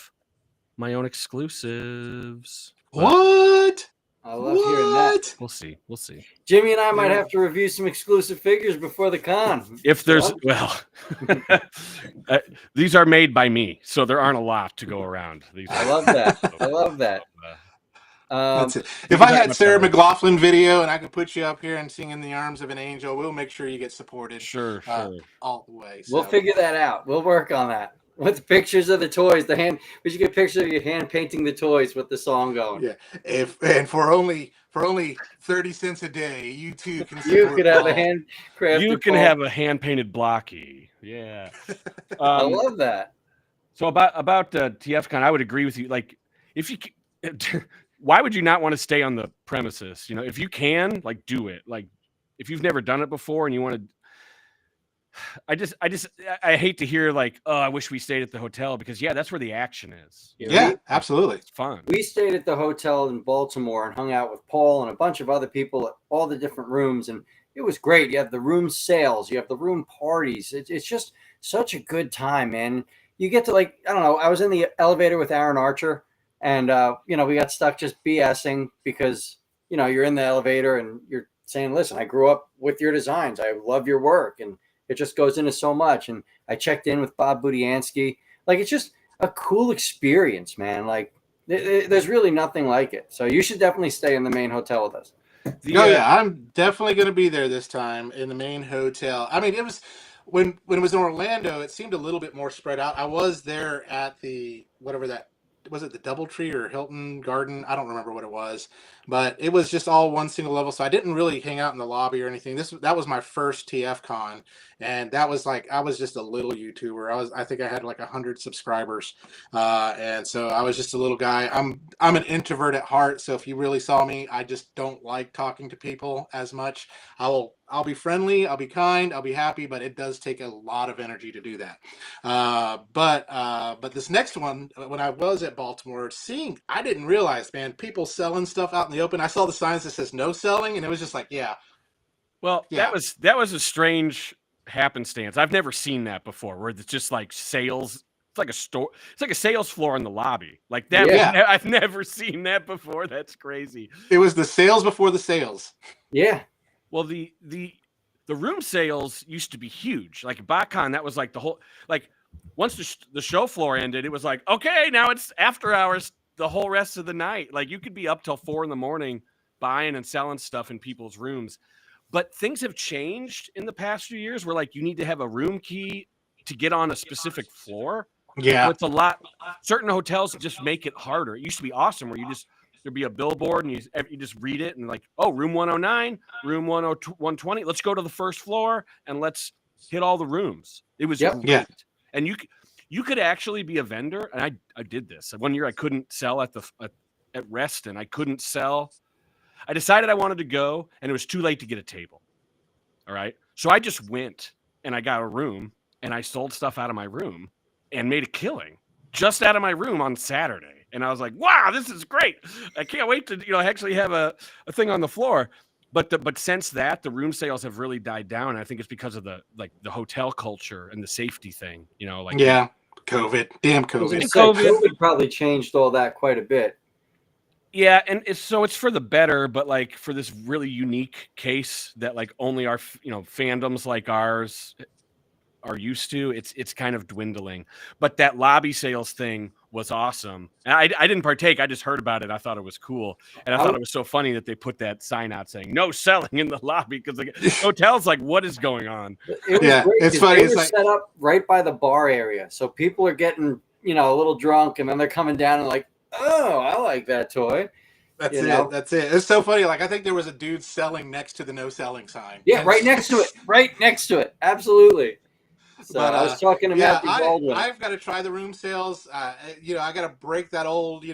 my own exclusives. What? I love hearing that. We'll see. Jimmy and I might have to review some exclusive figures before the con. If there's, these are made by me, so there aren't a lot to go around. I love that. I love that. That's it. If I had Sarah McLaughlin video and I could put you up here and sing "In the Arms of an Angel," we'll make sure you get supported. Sure. All the way. So. We'll figure that out. We'll work on that. With pictures of the toys, we should get pictures of you hand painting the toys with the song going. Yeah, for only 30 cents a day, you too can. You could have a handcrafted. You can have a hand painted blocky. Yeah, I love that. So about TFCon, I would agree with you. Like, if you, why would you not want to stay on the premises? If you can, like, do it. Like, if you've never done it before and you want to. I hate to hear like, oh, I wish we stayed at the hotel, because that's where the action is. Yeah, absolutely. It's fun. We stayed at the hotel in Baltimore and hung out with Paul and a bunch of other people at all the different rooms, and it was great. You have the room sales, you have the room parties. It's just such a good time, man. You get to, like, I don't know, I was in the elevator with Aaron Archer, and we got stuck just BSing because you're in the elevator and you're saying, listen, I grew up with your designs, I love your work, and it just goes into so much. And I checked in with Bob Budiansky. Like, it's just a cool experience, man. Like, there's really nothing like it. So you should definitely stay in the main hotel with us. I'm definitely going to be there this time in the main hotel. I mean, it was when it was in Orlando, it seemed a little bit more spread out. I was there at the whatever that was, it the Doubletree or Hilton Garden? I don't remember what it was, but it was just all one single level. So I didn't really hang out in the lobby or anything. That was my first TF Con, and that was like, I was just a little YouTuber. I think I had like 100 subscribers, and so I was just a little guy. I'm an introvert at heart, so if you really saw me, I just don't like talking to people as much. I will I'll be friendly, I'll be kind, I'll be happy, but it does take a lot of energy to do that. But this next one, when I was at Baltimore, I didn't realize, man, people selling stuff out in the open. I saw the signs that says no selling, and it was just like, yeah. Well, Yeah. that was a strange happenstance. I've never seen that before, where it's just like sales. It's like a store. It's like a sales floor in the lobby. Like that. Yeah. I've never seen that before. That's crazy. It was the sales before the sales. Yeah. Well, the room sales used to be huge. Like at BotCon, that was like the whole, like once the show floor ended, it was like, okay, now it's after hours the whole rest of the night. Like you could be up till 4 a.m. buying and selling stuff in people's rooms. But things have changed in the past few years where like you need to have a room key to get on a specific floor. Yeah. So it's a lot. Certain hotels just make it harder. It used to be awesome where there'd be a billboard and you just read it and like, oh, room 109, room 120. Let's go to the first floor and let's hit all the rooms. It was great. Yeah. And you could actually be a vendor. And I did this. One year I couldn't sell at Reston. I couldn't sell. I decided I wanted to go and it was too late to get a table. All right. So I just went and I got a room and I sold stuff out of my room and made a killing just out of my room on Saturday. And I was like, wow, this is great. I can't wait to, actually have a thing on the floor. But since that, the room sales have really died down. And I think it's because of the hotel culture and the safety thing, yeah. COVID. Damn COVID. COVID probably changed all that quite a bit. Yeah, and it's for the better, but like for this really unique case that like only our fandoms like ours are used to, it's kind of dwindling. But that lobby sales thing was awesome. And I didn't partake. I just heard about it. I thought it was cool. And I thought it was so funny that they put that sign out saying no selling in the lobby because the hotel's like, what is going on? It was great. It's funny. They were set up right by the bar area. So people are getting, a little drunk and then they're coming down and like, oh, I like that toy. That's it. It's so funny. Like I think there was a dude selling next to the no selling sign. Yeah, right next to it. Right next to it. Absolutely. So I was talking to Matthew Baldwin. I've got to try the room sales. I got to break that old,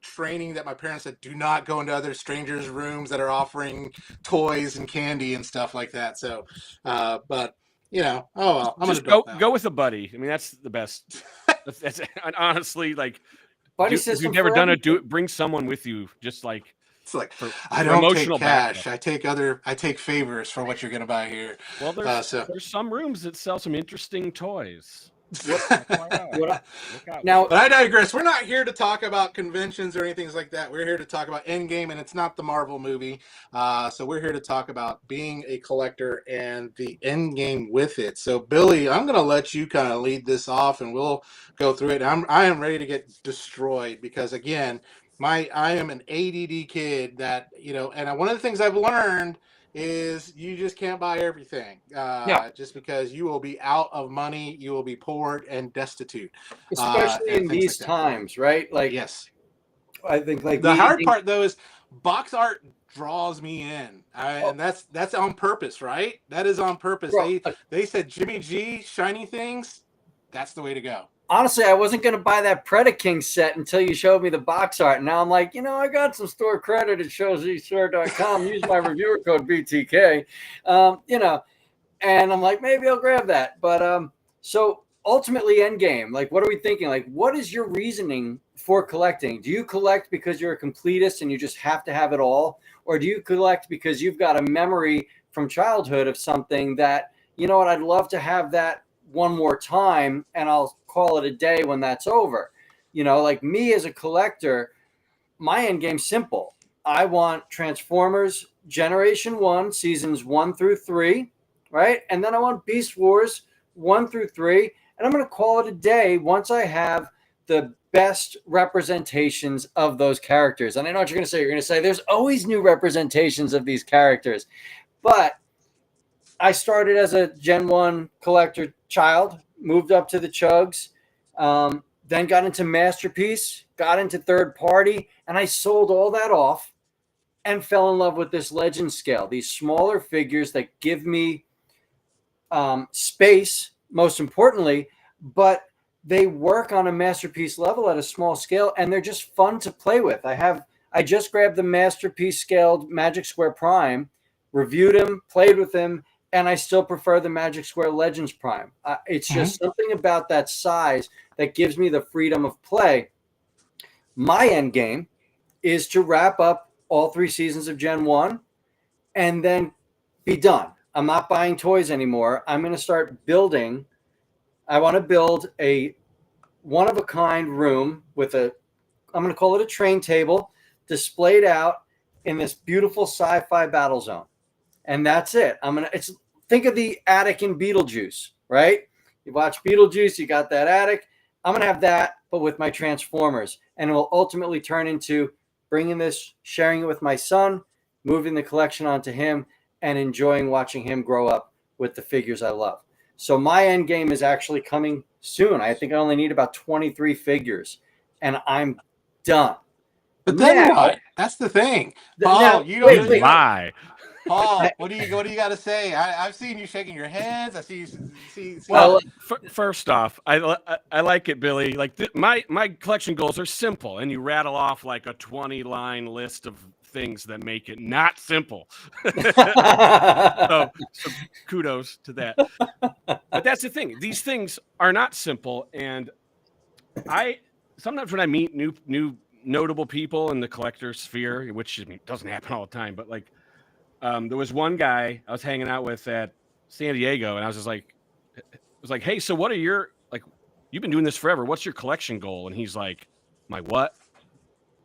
training that my parents said, do not go into other strangers' rooms that are offering toys and candy and stuff like that. So, but oh well, I'm just go with a buddy. I mean, that's the best. that's honestly like. Buddy if you've never done it, bring someone with you. Just like it's like I don't take cash. Backup. I take favors for what you're going to buy here. Well, there's some rooms that sell some interesting toys. Now, but I digress. We're not here to talk about conventions or anything like that. We're here to talk about Endgame, and it's not the Marvel movie. So we're here to talk about being a collector and the Endgame with it. So Billy, I'm going to let you kind of lead this off, and we'll go through it. I am ready to get destroyed because again, I am an ADD kid that and one of the things I've learned is you just can't buy everything just because you will be out of money, you will be poor and destitute. Especially in these times, right? Like, yes. I think like the hard part though is box art draws me in. And that's on purpose, right? That is on purpose. They said Jimmy G, shiny things, that's the way to go. Honestly, I wasn't going to buy that Predaking set until you showed me the box art. Now I'm like, I got some store credit at showzstore.com. Use my reviewer code BTK. And I'm like, maybe I'll grab that. But so ultimately, Endgame, like, what are we thinking? Like, what is your reasoning for collecting? Do you collect because you're a completist and you just have to have it all? Or do you collect because you've got a memory from childhood of something that, I'd love to have that one more time and I'll call it a day when that's over. Like me as a collector, my end game's simple. I want Transformers Generation 1, seasons 1 through 3, right? And then I want Beast Wars 1 through 3, and I'm going to call it a day once I have the best representations of those characters. And I know what you're going to say. You're going to say there's always new representations of these characters. But I started as a Gen 1 collector child, moved up to the Chugs, then got into Masterpiece, got into third party, and I sold all that off and fell in love with this legend scale, these smaller figures that give me space, most importantly, but they work on a Masterpiece level at a small scale, and they're just fun to play with. I just grabbed the Masterpiece scaled Magic Square Prime, reviewed him, played with him, and I still prefer the Magic Square Legends Prime. It's just something about that size that gives me the freedom of play. My end game is to wrap up all 3 seasons of Gen 1 and then be done. I'm not buying toys anymore. I'm going to start building. I want to build a one-of-a-kind room with I'm going to call it a train table, displayed out in this beautiful sci-fi battle zone. And that's it. Think of the attic in Beetlejuice, right? You watch Beetlejuice, you got that attic. I'm going to have that, but with my Transformers. And it will ultimately turn into bringing this, sharing it with my son, moving the collection onto him, and enjoying watching him grow up with the figures I love. So my end game is actually coming soon. I think I only need about 23 figures, and I'm done. But then what? That's the thing, Paul. Now, you don't lie. Paul, what do you got to say? I've seen you shaking your heads. I see you. See. Well, first off, I like it, Billy. Like my collection goals are simple, and you rattle off like a 20-line list of things that make it not simple. so kudos to that. But that's the thing; these things are not simple, and sometimes when I meet new notable people in the collector sphere, which doesn't happen all the time, but like. There was one guy I was hanging out with at San Diego, and I was just like, hey, so what are your, like, you've been doing this forever. What's your collection goal? And he's like, my what?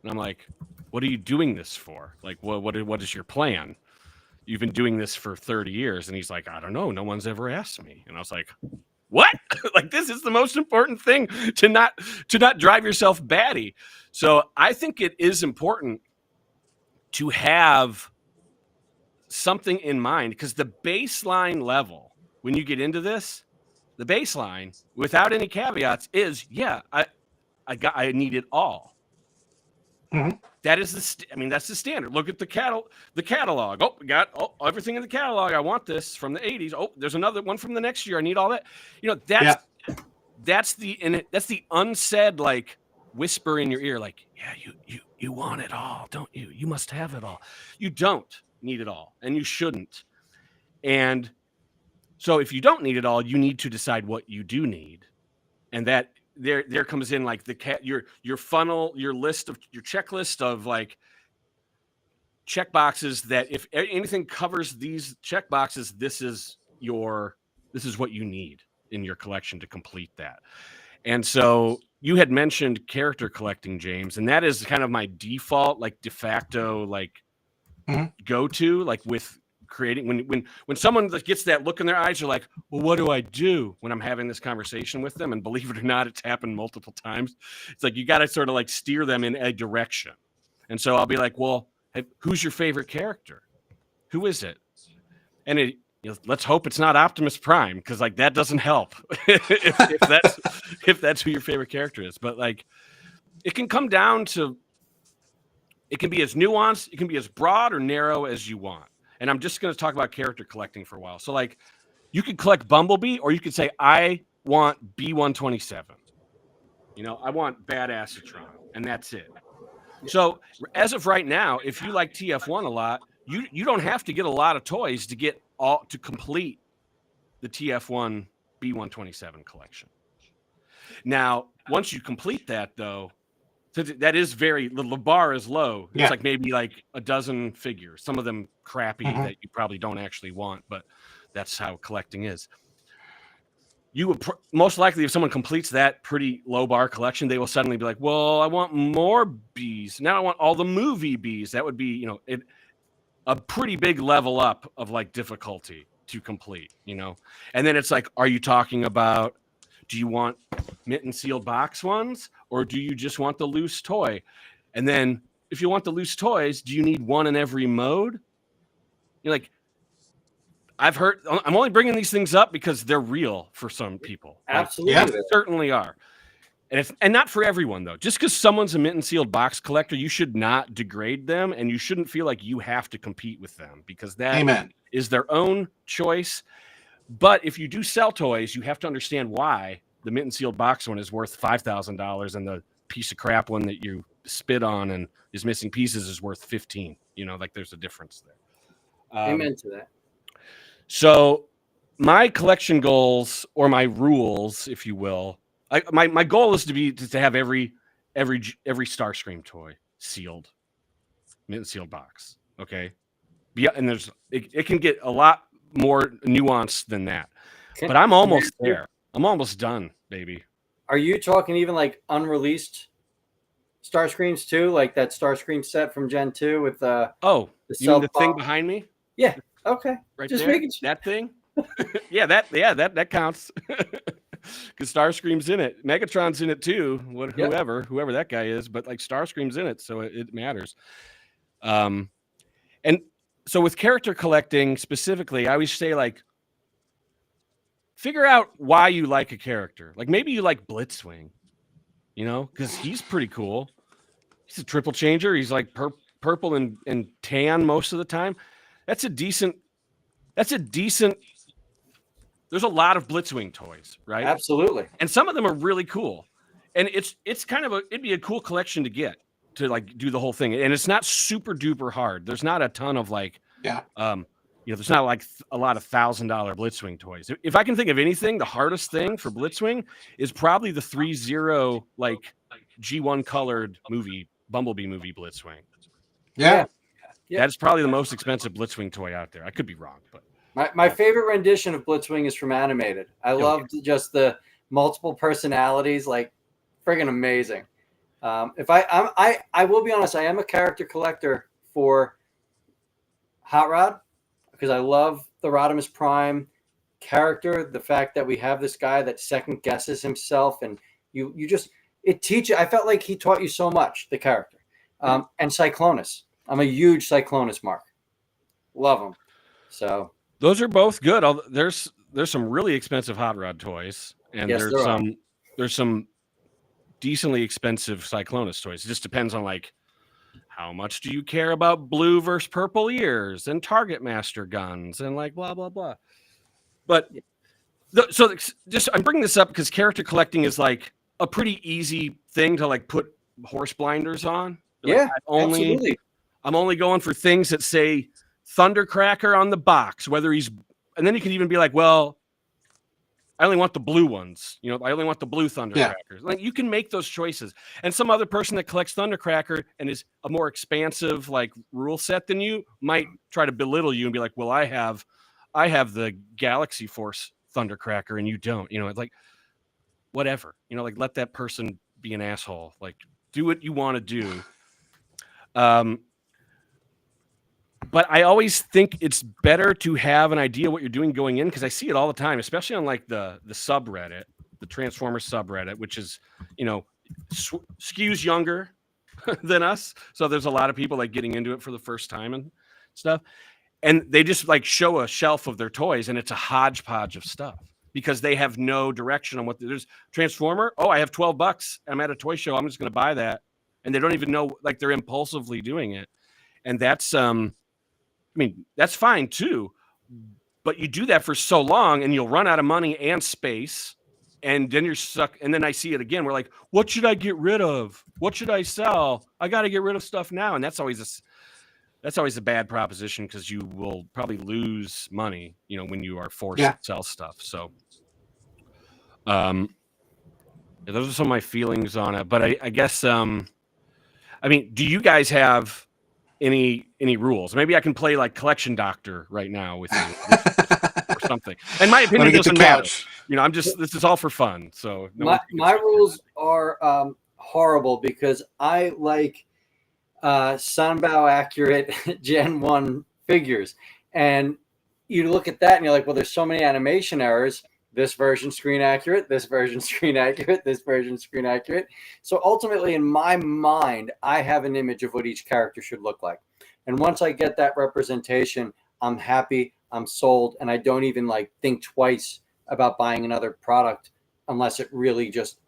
And I'm like, what are you doing this for? Like, what is your plan? You've been doing this for 30 years. And he's like, I don't know. No one's ever asked me. And I was like, what? Like, this is the most important thing to not drive yourself batty. So I think it is important to have something in mind, because the baseline level, when you get into this, the baseline without any caveats is, I need it all. Mm-hmm. That is that's the standard. Look at the catalog. Oh, we got everything in the catalog. I want this from the 80s. Oh, there's another one from the next year. I need all that. That's the unsaid, like, whisper in your ear, like, yeah, you want it all, don't you? You must have it all. You don't need it all, and you shouldn't. And so if you don't need it all, you need to decide what you do need. And that there comes in, like, your funnel, your checklist of, like, check boxes that if anything covers these check boxes, this is what you need in your collection to complete that. And so you had mentioned character collecting, James, and that is kind of my default, like, de facto, like, go to, like, with creating, when someone gets that look in their eyes, you're like, well, what do I do when I'm having this conversation with them? And believe it or not, it's happened multiple times. It's like, you got to sort of, like, steer them in a direction. And so I'll be like, well, who's your favorite character? Who is it? And let's hope it's not Optimus Prime, because, like, that doesn't help if that's who your favorite character is. But, like, it can come down to, it can be as nuanced, it can be as broad or narrow as you want. And I'm just going to talk about character collecting for a while. So, like, you could collect Bumblebee, or you could say, I want B127. I want Badassatron, and that's it. So as of right now, if you like TF1 a lot, you don't have to get a lot of toys to complete the TF1 B127 collection. Now, once you complete that, though, that is the bar is low. It's like maybe like a dozen figures, some of them crappy that you probably don't actually want, but that's how collecting is. You would most likely, if someone completes that pretty low bar collection, they will suddenly be like, well, I want more bees. Now I want all the movie bees. That would be, a pretty big level up of, like, difficulty to complete, And then it's like, are you talking about, do you want mint and sealed box ones, or do you just want the loose toy? And then if you want the loose toys, do you need one in every mode? You're like, I've heard, I'm only bringing these things up because they're real for some people. Absolutely. Like, they certainly are. And not for everyone, though. Just because someone's a mint and sealed box collector, you should not degrade them, and you shouldn't feel like you have to compete with them, because that is their own choice. But if you do sell toys, you have to understand why the mint and sealed box one is worth $5,000 and the piece of crap one that you spit on and is missing pieces is worth $15,000. Like, there's a difference there. Amen to that. So my collection goals, or my rules, if you will, my goal is to have every Starscream toy sealed, mint sealed box. Okay. Yeah, and it can get a lot more nuanced than that. But I'm almost there. I'm almost done, baby. Are you talking even like unreleased Starscreams too, like that Starscream set from Gen 2 with you mean the thing behind me? Yeah. Okay. Right Just there. making sure. That thing. that counts. Because Starscream's in it. Megatron's in it too. Whoever that guy is, but like Starscream's in it, so it matters. And so with character collecting specifically, I always say like, figure out why you like a character. Like maybe you like Blitzwing, because he's pretty cool. He's a triple changer. He's like purple and tan most of the time. That's a decent. There's a lot of Blitzwing toys, right? Absolutely. And some of them are really cool. And it's kind of it'd be a cool collection to get to like do the whole thing. And it's not super duper hard. There's not a ton of like, there's not like a lot of $1,000 Blitzwing toys. If I can think of anything, the hardest thing for Blitzwing is probably the 3-0 like G1 colored Bumblebee movie Blitzwing. Yeah. That's probably the most expensive Blitzwing toy out there. I could be wrong, but my favorite rendition of Blitzwing is from Animated. I loved just the multiple personalities, like friggin' amazing. If I will be honest, I am a character collector for Hot Rod because I love the Rodimus Prime character. The fact that we have this guy that second guesses himself, and I felt like he taught you so much, the character. And Cyclonus. I'm a huge Cyclonus mark. Love him. So those are both good. There's some really expensive Hot Rod toys, and there's some decently expensive Cyclonus toys. It just depends on like how much do you care about blue versus purple ears and Target Master guns and like blah blah blah. But I'm bringing this up because character collecting is like a pretty easy thing to like put horse blinders on. Yeah, absolutely. I'm only going for things that say Thundercracker on the box, and then you can even be like, well, I only want the blue ones. I only want the blue Thundercrackers. Yeah. Like you can make those choices. And some other person that collects Thundercracker and is a more expansive like rule set than you might try to belittle you and be like, well, I have the Galaxy Force Thundercracker and you don't. It's like whatever. Like let that person be an asshole. Like do what you want to do. But I always think it's better to have an idea what you're doing going in because I see it all the time, especially on like the subreddit, the Transformers subreddit, which is, skews younger than us. So there's a lot of people like getting into it for the first time and stuff. And they just like show a shelf of their toys and it's a hodgepodge of stuff because they have no direction on there's Transformer. Oh, I have $12. I'm at a toy show. I'm just going to buy that. And they don't even know, like they're impulsively doing it. And that's, that's fine too, but you do that for so long and you'll run out of money and space and then you're stuck. And then I see it again. We're like, what should I get rid of? What should I sell? I got to get rid of stuff now. And that's always a bad proposition because you will probably lose money, when you are forced to sell stuff. So, those are some of my feelings on it, but I guess, do you guys have any rules? Maybe I can play like collection doctor right now with you or something. And my opinion doesn't matter. This is all for fun. So my rules are horrible because I like Sunbow accurate Gen 1 figures. And you look at that and you're like, well, there's so many animation errors. This version screen accurate, this version screen accurate, this version screen accurate. So ultimately, in my mind, I have an image of what each character should look like. And once I get that representation, I'm happy, I'm sold, and I don't even like think twice about buying another product unless it really just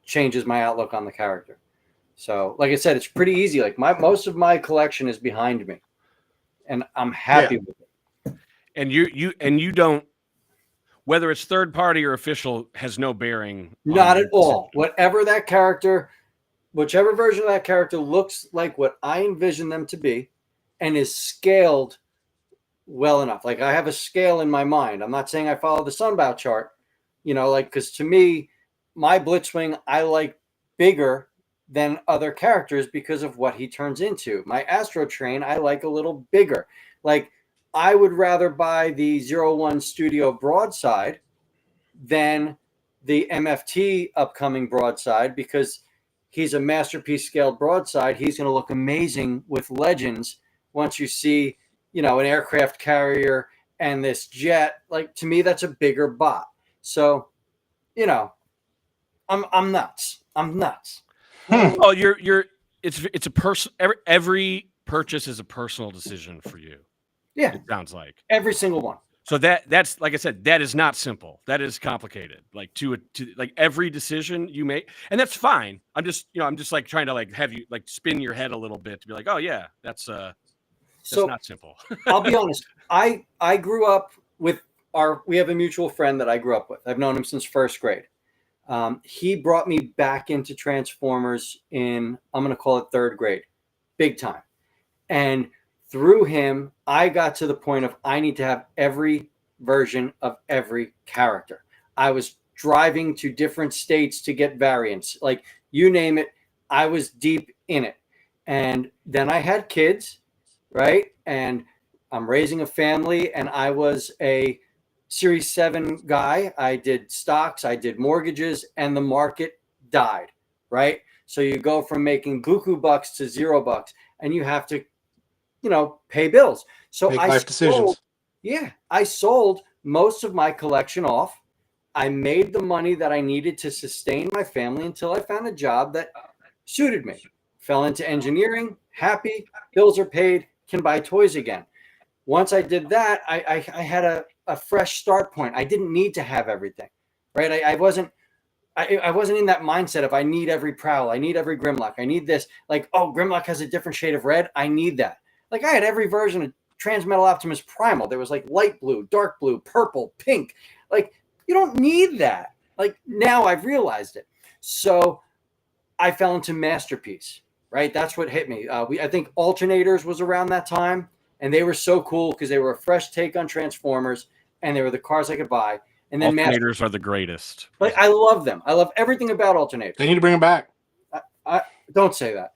changes my outlook on the character. So, like I said, it's pretty easy. Like most of my collection is behind me, and I'm happy with it. And you don't. Whether it's third party or official has no bearing. Not at all. Whichever version of that character looks like what I envision them to be and is scaled well enough. Like I have a scale in my mind. I'm not saying I follow the Sunbow chart, like, because to me, my Blitzwing, I like bigger than other characters because of what he turns into. My Astro Train, I like a little bigger. Like I would rather buy the 01 Studio Broadside than the MFT upcoming Broadside because he's a masterpiece scaled broadside. He's going to look amazing with Legends once you see, an aircraft carrier and this jet. Like to me, that's a bigger bot. So, I'm nuts. I'm nuts. Oh, it's a person. Every purchase is a personal decision for you. Yeah, It sounds like every single one. so that's like I said, that is not simple. That is complicated. Like to like every decision you make, and that's fine. I'm just like trying to like have you like spin your head a little bit to be like, oh yeah, that's not simple. I'll be honest. I grew up with we have a mutual friend that I grew up with. I've known him since first grade. He brought me back into Transformers in, I'm going to call it third grade, big time. And through him, I got to the point of I need to have every version of every character. I was driving to different states to get variants. Like you name it, I was deep in it. And then I had kids, right? And I'm raising a family, and I was a Series 7 guy. I did stocks, I did mortgages, and the market died, right? So you go from making buku bucks to $0, and you have to, pay bills. So Make life decisions. Yeah, I sold most of my collection off. I made the money that I needed to sustain my family until I found a job that suited me. Fell into engineering, happy, bills are paid, can buy toys again. Once I did that, I had a fresh start point. I didn't need to have everything, right? I wasn't in that mindset of I need every Prowl, I need every Grimlock, I need this. Like, oh, Grimlock has a different shade of red, I need that. Like I had every version of Transmetal Optimus Primal. There was like light blue, dark blue, purple, pink. Like you don't need that. Like now I've realized it. So I fell into Masterpiece, right? That's what hit me. I think Alternators was around that time, and they were so cool because they were a fresh take on Transformers, and they were the cars I could buy. And then Alternators are the greatest. Like I love them. I love everything about Alternators. They need to bring them back. I don't say that.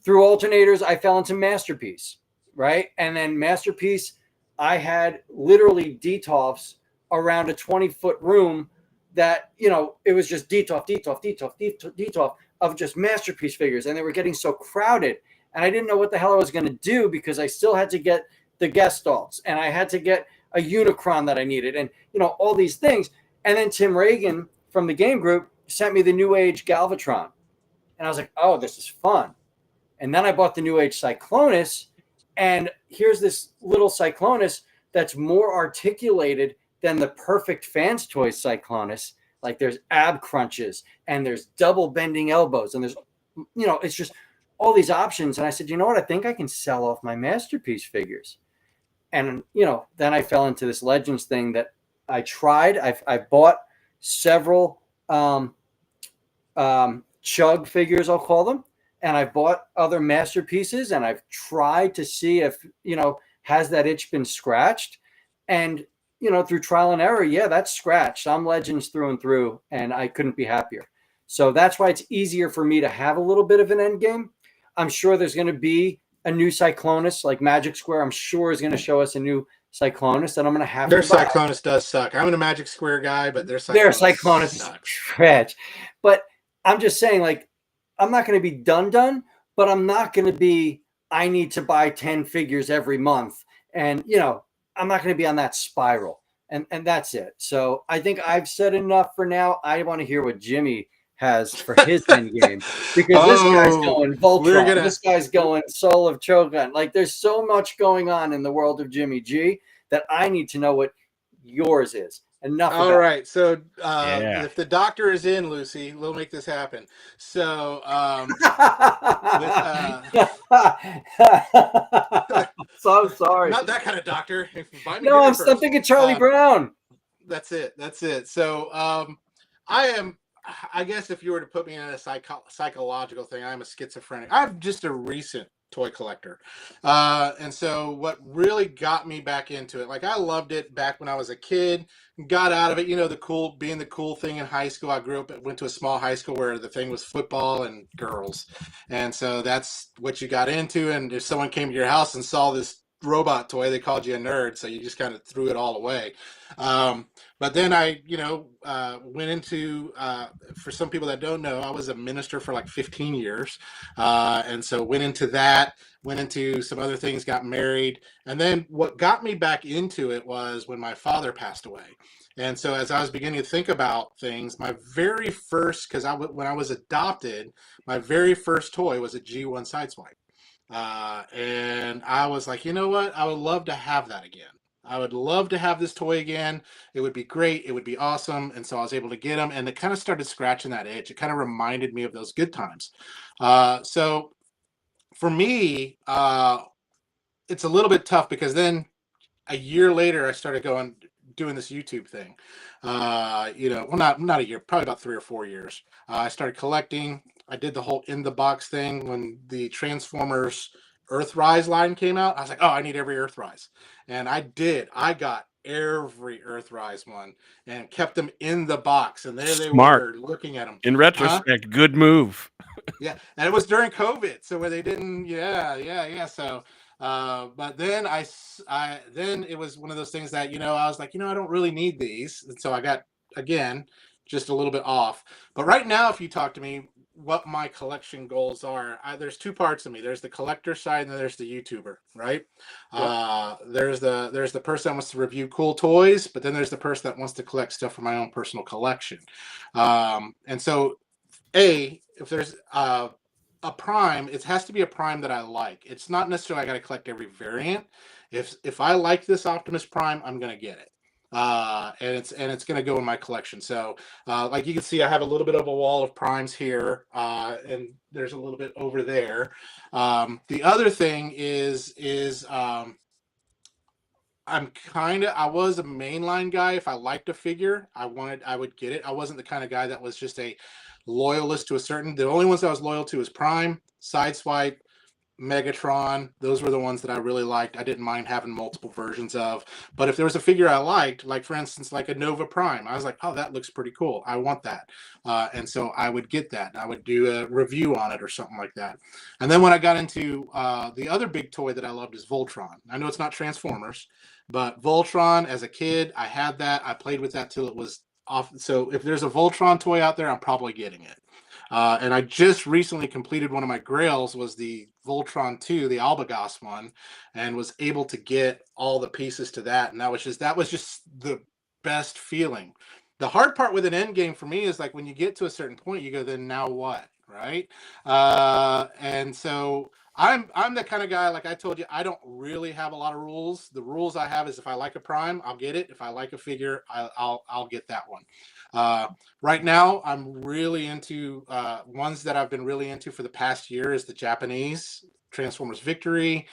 Through Alternators, I fell into Masterpiece, right? And then Masterpiece, I had literally detolfs around a 20-foot room that, it was just detolf of just Masterpiece figures. And they were getting so crowded. And I didn't know what the hell I was going to do because I still had to get the Gestalt and I had to get a Unicron that I needed and, all these things. And then Tim Reagan from the game group sent me the New Age Galvatron. And I was like, oh, this is fun. And then I bought the New Age Cyclonus. And here's this little Cyclonus that's more articulated than the perfect Fans Toys Cyclonus. Like there's ab crunches and there's double bending elbows. And there's, it's just all these options. And I said, you know what? I think I can sell off my Masterpiece figures. And, then I fell into this Legends thing that I tried. I bought several Chug figures, I'll call them. And I've bought other Masterpieces and I've tried to see if, has that itch been scratched? And, through trial and error, yeah, that's scratched. I'm Legends through and through, and I couldn't be happier. So that's why it's easier for me to have a little bit of an Endgame. I'm sure there's going to be a new Cyclonus, like Magic Square, I'm sure is going to show us a new Cyclonus that I'm going to have. Their Cyclonus does suck. I'm a Magic Square guy, but their Cyclonus is trash. But I'm just saying, like, I'm not going to be done, but I'm not going to be, I need to buy 10 figures every month. And, I'm not going to be on that spiral. And that's it. So I think I've said enough for now. I want to hear what Jimmy has for his end game, because this guy's going Voltron. This guy's going Soul of Chogun. Like there's so much going on in the world of Jimmy G that I need to know what yours is. Enough. All right. So if the doctor is in, Lucy, we'll make this happen. So so sorry. Not that kind of doctor. No, I'm thinking Charlie Brown. That's it. So I guess if you were to put me in a psychological thing, I'm a schizophrenic. I have just a recent toy collector. And so what really got me back into it, like I loved it back when I was a kid, got out of it, being the cool thing in high school. I went to a small high school where the thing was football and girls. And so that's what you got into. And if someone came to your house and saw this robot toy, they called you a nerd. So you just kind of threw it all away. But then I, went into, for some people that don't know, I was a minister for like 15 years. And so went into that, went into some other things, got married. And then what got me back into it was when my father passed away. And so as I was beginning to think about things, my very first, when I was adopted, my very first toy was a G1 Sideswipe. And I was like, you know what? I would love to have that again. I would love to have this toy again. It would be great. It would be awesome. And so I was able to get them, and it kind of started scratching that itch. It kind of reminded me of those good times. So for me, it's a little bit tough because then a year later, I started doing this YouTube thing. Well, not a year, probably about 3 or 4 years. I started collecting. I did the whole in the box thing when the Transformers Earthrise line came out. I was like, oh, I need every Earthrise, and I did. I got every Earthrise one and kept them in the box, and there they Smart. were looking at them. In retrospect, good move. Yeah, and it was during COVID, so where they didn't, yeah. So, but then then it was one of those things that I was like, I don't really need these, and so I got again just a little bit off. But right now, if you talk to me, what my collection goals are, there's two parts of me. There's the collector side, and then there's the YouTuber, right? Yep. There's the person that wants to review cool toys, but then there's the person that wants to collect stuff for my own personal collection, and so. If there's a prime, it has to be a prime that I like. It's not necessarily I got to collect every variant. If I like this Optimus Prime, I'm gonna get it, and it's gonna go in my collection. So, like you can see, I have a little bit of a wall of primes here, and there's a little bit over there. The other thing is I was a mainline guy. If I liked a figure, I would get it. I wasn't the kind of guy that was just a loyalist to the only ones I was loyal to is Prime, Sideswipe, Megatron. Those were the ones that I really liked. I didn't mind having multiple versions of. But if there was a figure I liked, like for instance, like a Nova Prime, I was like, oh, that looks pretty cool. I want that. And so I would get that. I would do a review on it or something like that. And then when I got into the other big toy that I loved is Voltron. I know it's not Transformers, but Voltron, as a kid, I had that. I played with that till it was off. So if there's a Voltron toy out there, I'm probably getting it. And I just recently completed one of my grails, was the Voltron 2, the Albagos one, and was able to get all the pieces to that. And that was just the best feeling. The hard part with an Endgame for me is like when you get to a certain point, you go, then now what? Right? And so I'm the kind of guy, like I told you, I don't really have a lot of rules. The rules I have is if I like a prime, I'll get it. If I like a figure, I'll get that one. Right now, I'm really into ones that I've been really into for the past year is the Japanese Transformers Victory,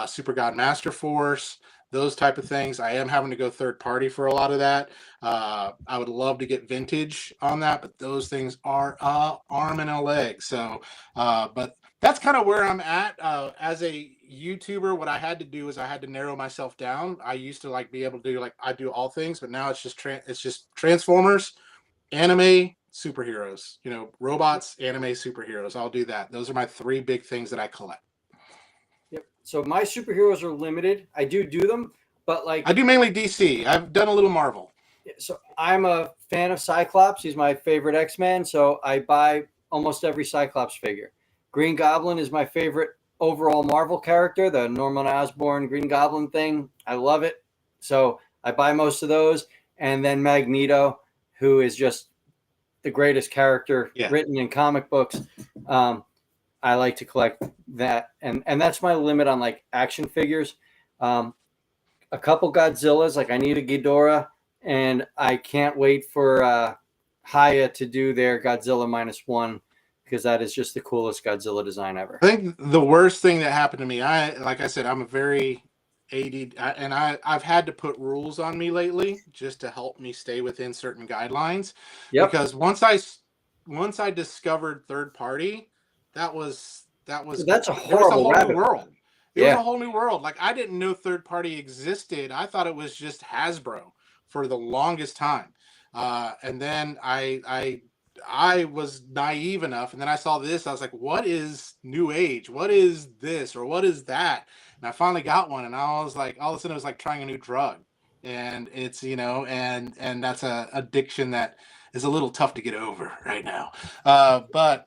Super God Master Force, those type of things. I am having to go third party for a lot of that. I would love to get vintage on that, but those things are arm and a leg. So, but that's kind of where I'm at as a YouTuber. What I had to do is I had to narrow myself down. I used to be able to do I do all things, but now it's just Transformers, anime, superheroes. Robots, anime, superheroes. I'll do that. Those are my three big things that I collect. Yep. So my superheroes are limited. I do them, but I do mainly DC. I've done a little Marvel. So I'm a fan of Cyclops. He's my favorite X-Men. So I buy almost every Cyclops figure. Green Goblin is my favorite overall Marvel character, the Norman Osborn Green Goblin thing. I love it. So I buy most of those. And then Magneto, who is just the greatest character written in comic books. I like to collect that. And that's my limit on action figures. A couple Godzillas, I need a Ghidorah, and I can't wait for Haya to do their Godzilla -1, because that is just the coolest Godzilla design ever. I think the worst thing that happened to me, like I said, I'm a very ADD, and I've had to put rules on me lately just to help me stay within certain guidelines. Yep. Because once I discovered third party, that was That's a there was a horrible whole new rabbit hole. world. It was Yeah. a whole new world. Like, I didn't know third party existed. I thought it was just Hasbro for the longest time. And then I was naive enough, and then I saw this. I was like, "What is New Age? What is this, or what is that?" And I finally got one, and I was like, all of a sudden, it was like trying a new drug, and it's and that's a addiction that is a little tough to get over right now. But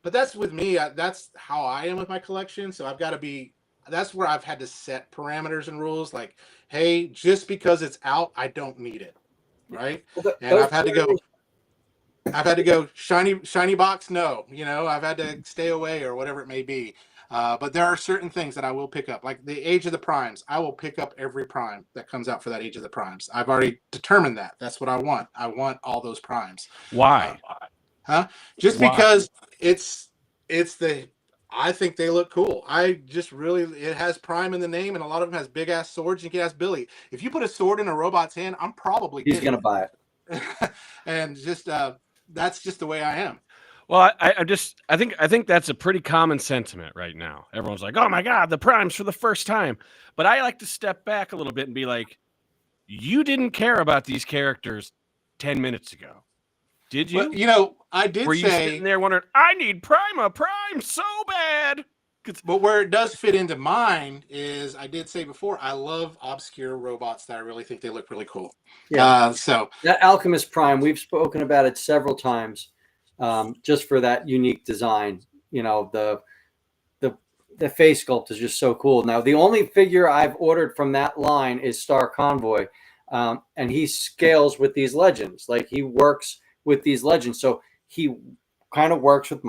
that's with me. That's how I am with my collection. So I've got to be. That's where I've had to set parameters and rules. Like, hey, just because it's out, I don't need it, right? And I've had to go. I've had to go shiny box. No, I've had to stay away or whatever it may be. But there are certain things that I will pick up, like the Age of the Primes. I will pick up every Prime that comes out for that Age of the Primes. I've already determined that. That's what I want. I want all those Primes. Why? Just Why? because I think they look cool. It has Prime in the name, and a lot of them has big ass swords. You can ask Billy, if you put a sword in a robot's hand, I'm probably He's going to buy it. And just that's just the way I am. Well, I think that's a pretty common sentiment right now. Everyone's like, "Oh my God, the Primes for the first time." But I like to step back a little bit and be like, "You didn't care about these characters 10 minutes ago, did you?" Well, I did Were you say sitting there wondering, "I need Prime so bad"? But where it does fit into mine is, I did say before, I love obscure robots that I really think they look really cool. Yeah. So that Alchemist Prime, we've spoken about it several times, just for that unique design. The face sculpt is just so cool. Now, the only figure I've ordered from that line is Star Convoy, and he scales with these legends. Like, he works with these legends, so he kind of works with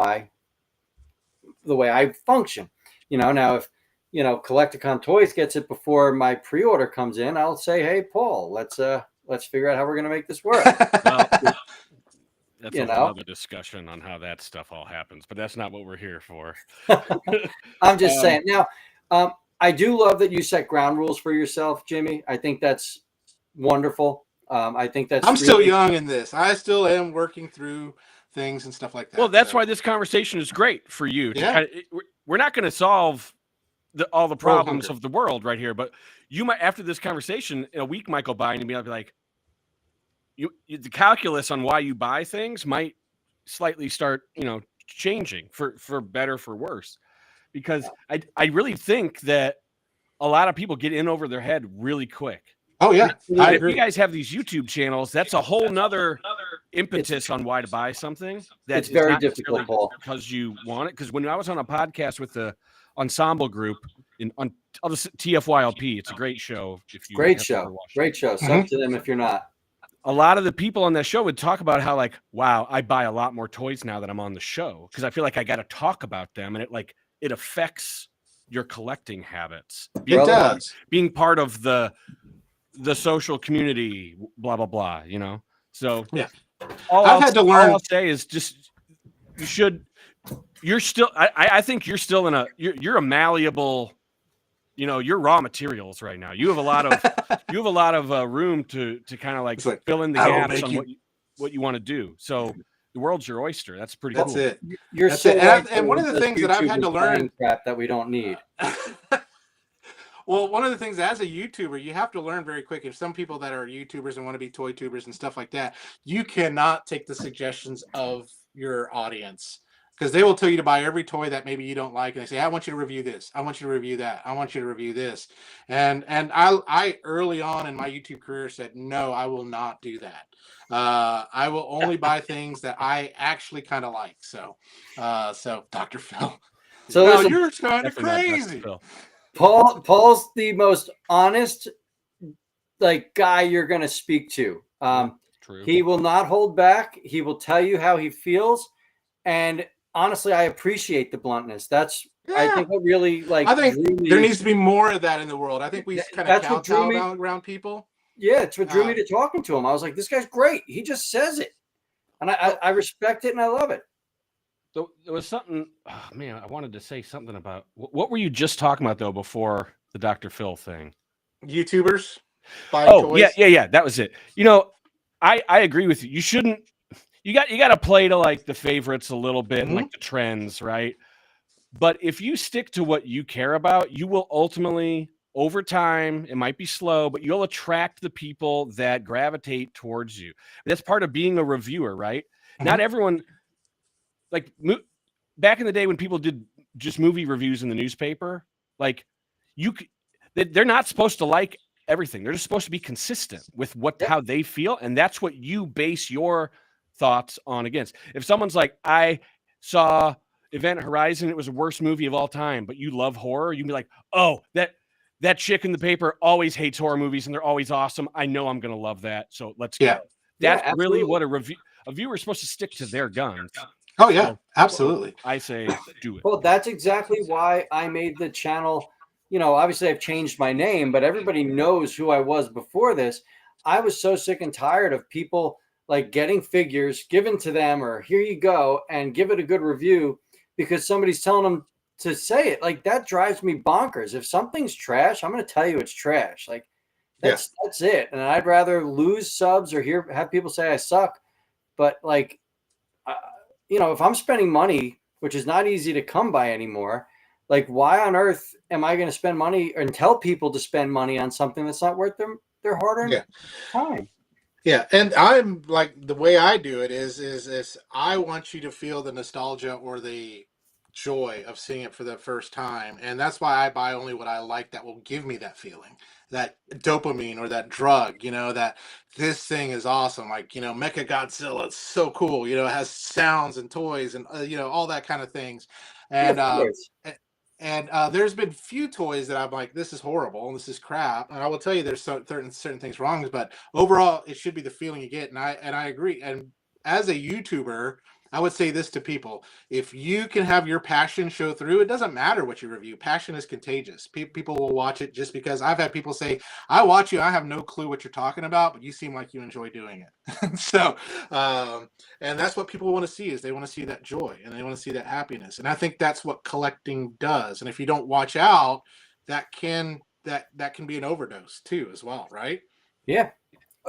the way I function. Now if Collecticon Toys gets it before my pre-order comes in, I'll say, "Hey, Paul, let's figure out how we're going to make this work." Well, that's another discussion on how that stuff all happens, but that's not what we're here for. I'm just saying. Now, I do love that you set ground rules for yourself, Jimmy. I think that's wonderful. I think that's. I'm still young in this. I still am working through things and stuff like that. Well, that's why this conversation is great for you. We're not going to solve all the problems of the world right here, but you might, after this conversation, in a week might go by and you'll be like, the calculus on why you buy things might slightly start, changing for better, for worse, because I really think that a lot of people get in over their head really quick. Oh yeah, I if agree. you guys have these YouTube channels, that's a whole nother impetus on why to buy something. That's very difficult, Paul, because you want it. Because when I was on a podcast with the Ensemble Group I'll just TFYLP, it's a great show. Great show. Sub to them if you're not. A lot of the people on that show would talk about how, like, wow, I buy a lot more toys now that I'm on the show because I feel like I got to talk about them, and it affects your collecting habits. It does. Being part of the social community, blah blah blah. So yeah. All I'll say is just you're still. I think you're still you're a malleable. You're raw materials right now. You have a lot of room to kind of like fill in the gaps on what you want to do. So the world's your oyster. That's pretty cool. That's it. That's it. And one of the things that I've had to learn, crap that we don't need. Well, one of the things as a YouTuber, you have to learn very quick. If some people that are YouTubers and want to be toy tubers and stuff like that, you cannot take the suggestions of your audience, because they will tell you to buy every toy that maybe you don't like, and they say, "I want you to review this. I want you to review that. I want you to review this." And I early on in my YouTube career said, "No, I will not do that. I will only buy things that I actually kind of like." So Dr. Phil, so listen, you're kind of crazy. Paul's the most honest guy you're going to speak to. True. He will not hold back. He will tell you how he feels, and honestly, I appreciate the bluntness. I think what really I think there needs to be more of that in the world. I think we kind of kowtow around people. Yeah, it's what drew me to talking to him. I was like, this guy's great. He just says it, and I respect it and I love it. There was something, man, I wanted to say something about, what were you just talking about though before the Dr. Phil thing? YouTubers buying toys. Yeah, that was it. I agree with you. You shouldn't. You got to play to like the favorites a little bit, and like the trends, right? But if you stick to what you care about, you will ultimately, over time, it might be slow, but you'll attract the people that gravitate towards you. That's part of being a reviewer, right? Not everyone, like back in the day when people did just movie reviews in the newspaper, like they're not supposed to like everything. They're just supposed to be consistent with how they feel, and that's what you base your thoughts on against. If someone's like, I saw Event Horizon, it was the worst movie of all time, but you love horror, you'd be like, oh, that chick in the paper always hates horror movies and they're always awesome. I know I'm gonna love that. So let's go. That's really what a viewer is supposed to stick to their guns. Oh yeah, absolutely. I say do it. Well, that's exactly why I made the channel. You know, obviously I've changed my name, but everybody knows who I was before this. I was so sick and tired of people like getting figures given to them or here you go and give it a good review because somebody's telling them to say it. Like that drives me bonkers. If something's trash, I'm going to tell you it's trash. Like that's it. And I'd rather lose subs or have people say I suck. But like, you know, if I'm spending money, which is not easy to come by anymore, like why on earth am I going to spend money and tell people to spend money on something that's not worth their hard-earned time? Yeah, and I'm like the way I do it is I want you to feel the nostalgia or the joy of seeing it for the first time, and that's why I buy only what I like that will give me that feeling, that dopamine or that drug, you know, that this thing is awesome. Like, you know, Mecha Godzilla, it's so cool. You know, it has sounds and toys and you know, all that kind of things, and there's been few toys that I'm like, this is horrible and this is crap. And I will tell you, there's certain things wrong, but overall, it should be the feeling you get. And I agree. And as a YouTuber, I would say this to people: if you can have your passion show through, it doesn't matter what you review. Passion is contagious. People will watch it just because I've had people say, "I watch you, I have no clue what you're talking about, but you seem like you enjoy doing it." So, and that's what people want to see, is they want to see that joy and they want to see that happiness. And I think that's what collecting does. And if you don't watch out, that can be an overdose too, as well, right? Yeah.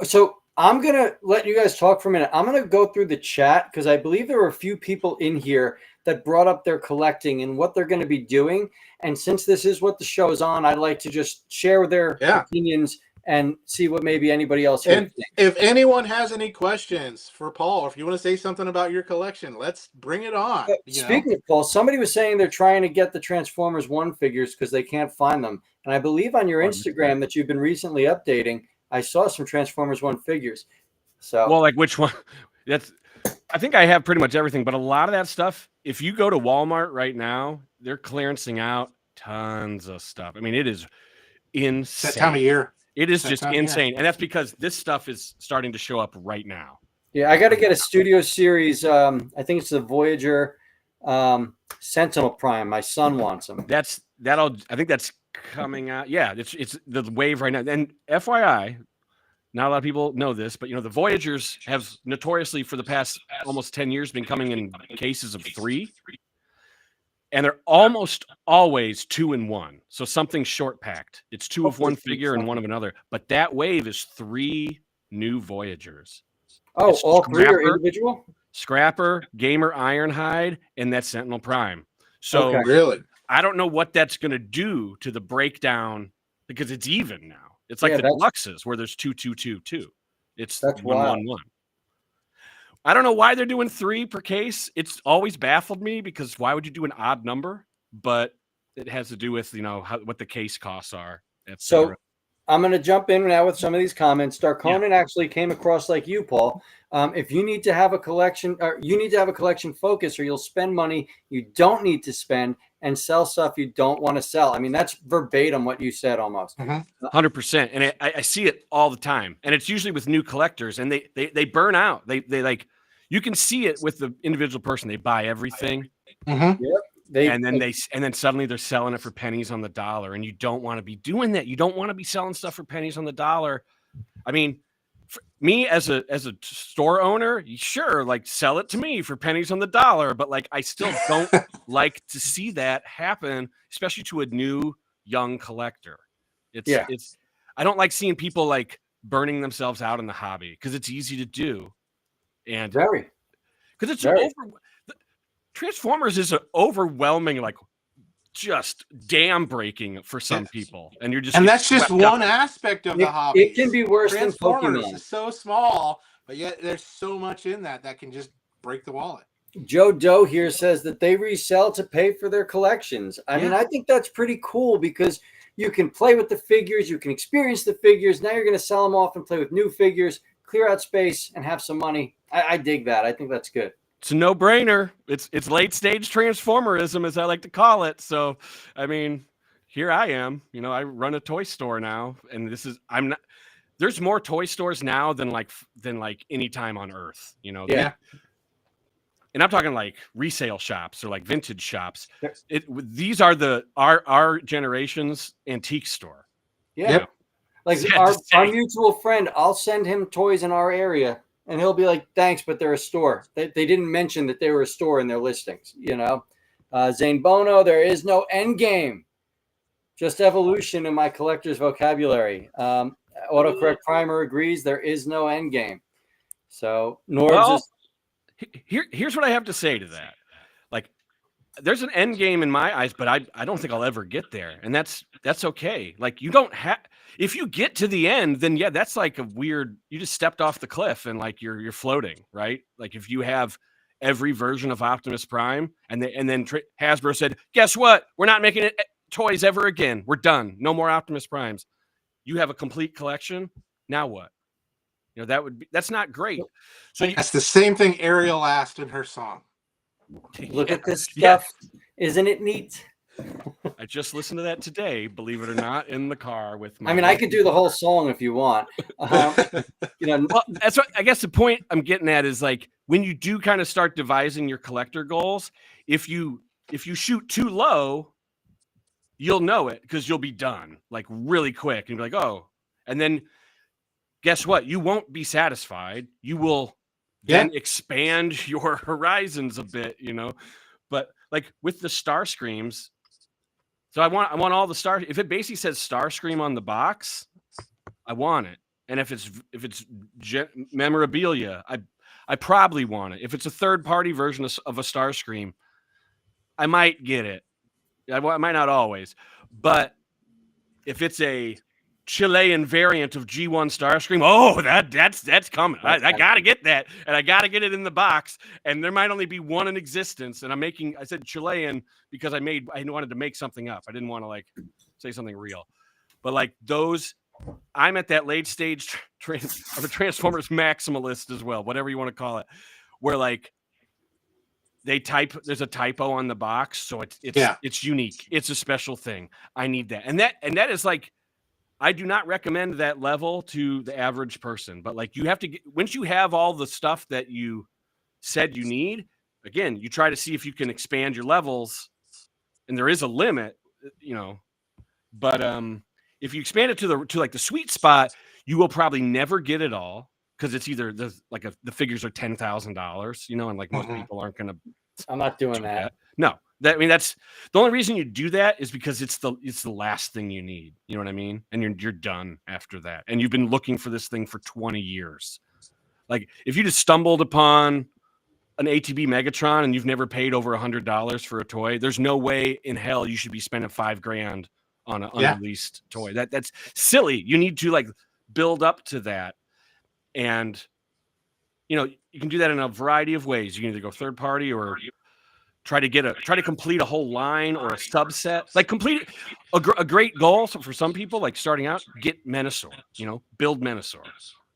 So I'm going to let you guys talk for a minute. I'm going to go through the chat because I believe there were a few people in here that brought up their collecting and what they're going to be doing. And since this is what the show is on, I'd like to just share their opinions and see what maybe anybody else here. And if anyone has any questions for Paul, or if you want to say something about your collection, let's bring it on. Speaking of Paul, somebody was saying they're trying to get the Transformers 1 figures because they can't find them. And I believe on your Instagram that you've been recently updating, I saw some Transformers 1 figures. So, well, like which one? I think I have pretty much everything, but a lot of that stuff, if you go to Walmart right now, they're clearancing out tons of stuff. I mean, it is insane. That time of year. It is just insane. And that's because this stuff is starting to show up right now. Yeah, I got to get a Studio Series. I think it's the Voyager Sentinel Prime. My son wants them. I think that's coming out. Yeah, it's the wave right now. And FYI, not a lot of people know this, but you know, the Voyagers have notoriously for the past almost 10 years been coming in cases of 3. And they're almost always 2 in 1. So something short packed. It's 2 of one figure and 1 of another. But that wave is 3 new Voyagers. Oh, it's all 3 are individual? Scrapper, Gamer Ironhide, and that Sentinel Prime. So really, I don't know what that's going to do to the breakdown because it's even now. It's like the deluxes where there's 2, 2, 2, 2. It's 1, 1, 1. I don't know why they're doing 3 per case. It's always baffled me because why would you do an odd number? But it has to do with, you know, what the case costs are. So I'm going to jump in now with some of these comments. Darkonin actually came across like you, Paul. If you need to have a collection, or you need to have a collection focus, or you'll spend money you don't need to spend and sell stuff you don't want to sell. I mean, that's verbatim what you said almost. 100%. And I see it all the time. And it's usually with new collectors, and they burn out. They like, you can see it with the individual person. They buy everything. Yep. And then suddenly they're selling it for pennies on the dollar. And you don't want to be doing that. You don't want to be selling stuff for pennies on the dollar. I mean, for me as a store owner, sure, like sell it to me for pennies on the dollar. But like, I still don't like to see that happen, especially to a new young collector. I don't like seeing people like burning themselves out in the hobby because it's easy to do. And because it's Transformers is an overwhelming, like, just dam breaking for some people, and you're just and getting that's just swept up. one aspect of the hobby. It can be worse than Transformers Pokemon. is so small, but yet there's so much in that can just break the wallet. Joe Doe here says that they resell to pay for their collections. I mean, Yeah. I think that's pretty cool because you can play with the figures, you can experience the figures. Now you're going to sell them off and play with new figures, clear out space, and have some money. I dig that. I think that's good. It's a no-brainer. It's late-stage transformerism, as I like to call it. So, I mean, here I am. You know, I run a toy store now, and I'm not. There's more toy stores now than like any time on Earth. You know. Yeah. And I'm talking like resale shops or like vintage shops. These are our generation's antique store. Yeah. Yep. Like our mutual friend, I'll send him toys in our area, and he'll be like, "Thanks, but they're a store." They didn't mention that they were a store in their listings. You know, Zane Bono, there is no Endgame, just evolution in my collector's vocabulary. Autocorrect Primer agrees there is no Endgame. So Norbs is. Here's what I have to say to that. Like, there's an end game in my eyes, but I don't think I'll ever get there, and that's okay. Like, you don't have. If you get to the end, then yeah, that's like a weird. You just stepped off the cliff and like you're floating, right? Like if you have every version of Optimus Prime, and then Hasbro said, "Guess what? We're not making toys ever again. We're done. No more Optimus Primes." You have a complete collection. Now what? You know, that's not great. So that's the same thing Ariel asked in her song. Look at this stuff. Yeah. Isn't it neat? I just listened to that today, believe it or not, in the car with my. I mean, I could do the whole song if you want. You know, well, that's what I guess the point I'm getting at is like when you do kind of start devising your collector goals, if you shoot too low, you'll know it because you'll be done like really quick and be like, oh, and then guess what? You won't be satisfied. You will then expand your horizons a bit, you know. But like with the Starscreams, so I want all the stars. If it basically says Starscream on the box, I want it. And if it's memorabilia, I probably want it. If it's a third-party version of a Starscream, I might get it. I might not always, but if it's a Chilean variant of G1 Starscream, oh, that's coming. I gotta get that, and I gotta get it in the box. And there might only be one in existence. And I said Chilean because I wanted to make something up. I didn't want to like say something real, but like those. I'm at that late stage of a Transformers maximalist as well, whatever you want to call it, where like there's a typo on the box, so it's unique. It's a special thing. I need that, and that is like, I do not recommend that level to the average person, but like you have to once you have all the stuff that you said you need, again, you try to see if you can expand your levels, and there is a limit, you know, but if you expand it to like the sweet spot, you will probably never get it all because it's either the figures are $10,000, you know, and like most people aren't going to. I'm not doing that. No, that's the only reason you do that is because it's the last thing you need. You know what I mean? And you're done after that, and you've been looking for this thing for 20 years. Like if you just stumbled upon an ATB Megatron and you've never paid over $100 for a toy, there's no way in hell you should be spending $5,000 on an unreleased toy. That's silly. You need to like build up to that. And you know, you can do that in a variety of ways. You can either go third party or try to complete a whole line or a subset. Like complete a great goal. So for some people, like starting out, get Menasor, you know, build Menasor.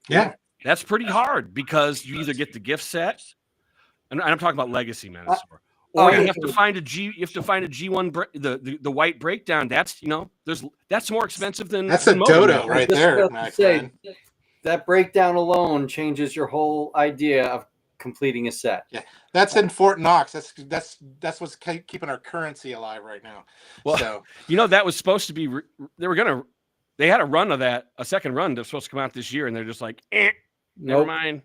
Yeah. That's pretty hard because you either get the gift set, and I'm talking about legacy Menasor. Or you have to find a G1 the white breakdown. That's, you know, that's more expensive than that's a dodo right there. That breakdown alone changes your whole idea of completing a set. Yeah, that's in Fort Knox. That's what's keeping our currency alive right now. Well, so you know that was supposed to be. They had a run of that, a second run that's supposed to come out this year, and they're just like, never mind.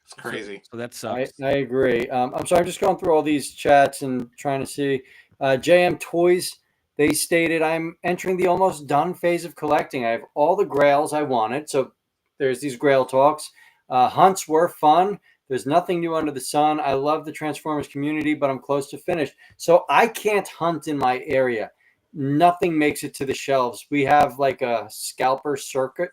It's crazy. So that sucks. I agree. I'm sorry, I'm just going through all these chats and trying to see. JM Toys, they stated, I'm entering the almost done phase of collecting. I have all the grails I wanted. So there's these grail talks. Hunts were fun. There's nothing new under the sun. I love the Transformers community, but I'm close to finished. So I can't hunt in my area. Nothing makes it to the shelves. We have like a scalper circuit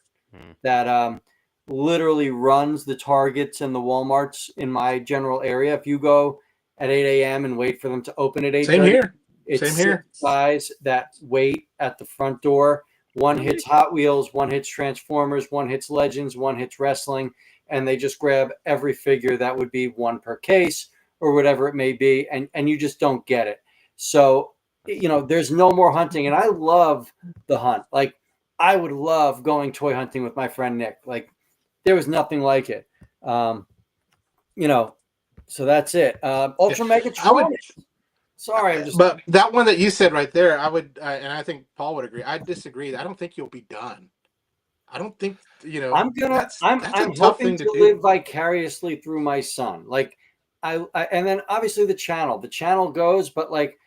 that literally runs the Targets and the Walmarts in my general area. If you go at 8 a.m. and wait for them to open at 8:30, Same here. it's Same here. 6 guys that wait at the front door. One hits Hot Wheels, one hits Transformers, one hits Legends, one hits wrestling, and they just grab every figure that would be one per case or whatever it may be, and you just don't get it. So, there's no more hunting, and I love the hunt. Like, I would love going toy hunting with my friend Nick. Like, there was nothing like it. So that's it. Ultra Megatron. Sorry, But that one that you said right there, I would, and I think Paul would agree. I disagree. I don't think you'll be done. I don't think I'm hoping to live vicariously through my son. Like, I and then obviously the channel goes, but like,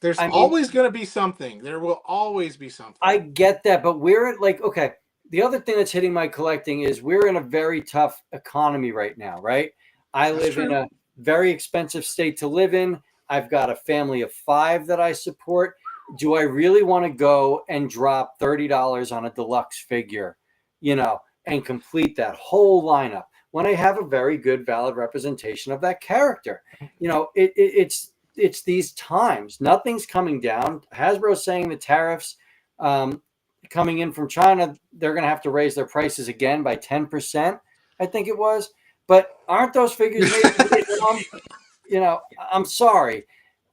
there's always going to be something. There will always be something. I get that, but we're at like, okay. The other thing that's hitting my collecting is we're in a very tough economy right now, right? I live in a very expensive state to live in. I've got a family of 5 that I support. Do I really want to go and drop $30 on a deluxe figure, and complete that whole lineup when I have a very good, valid representation of that character? It's these times. Nothing's coming down. Hasbro's saying the tariffs coming in from China, they're going to have to raise their prices again by 10%, I think it was. But aren't those figures made? I'm sorry.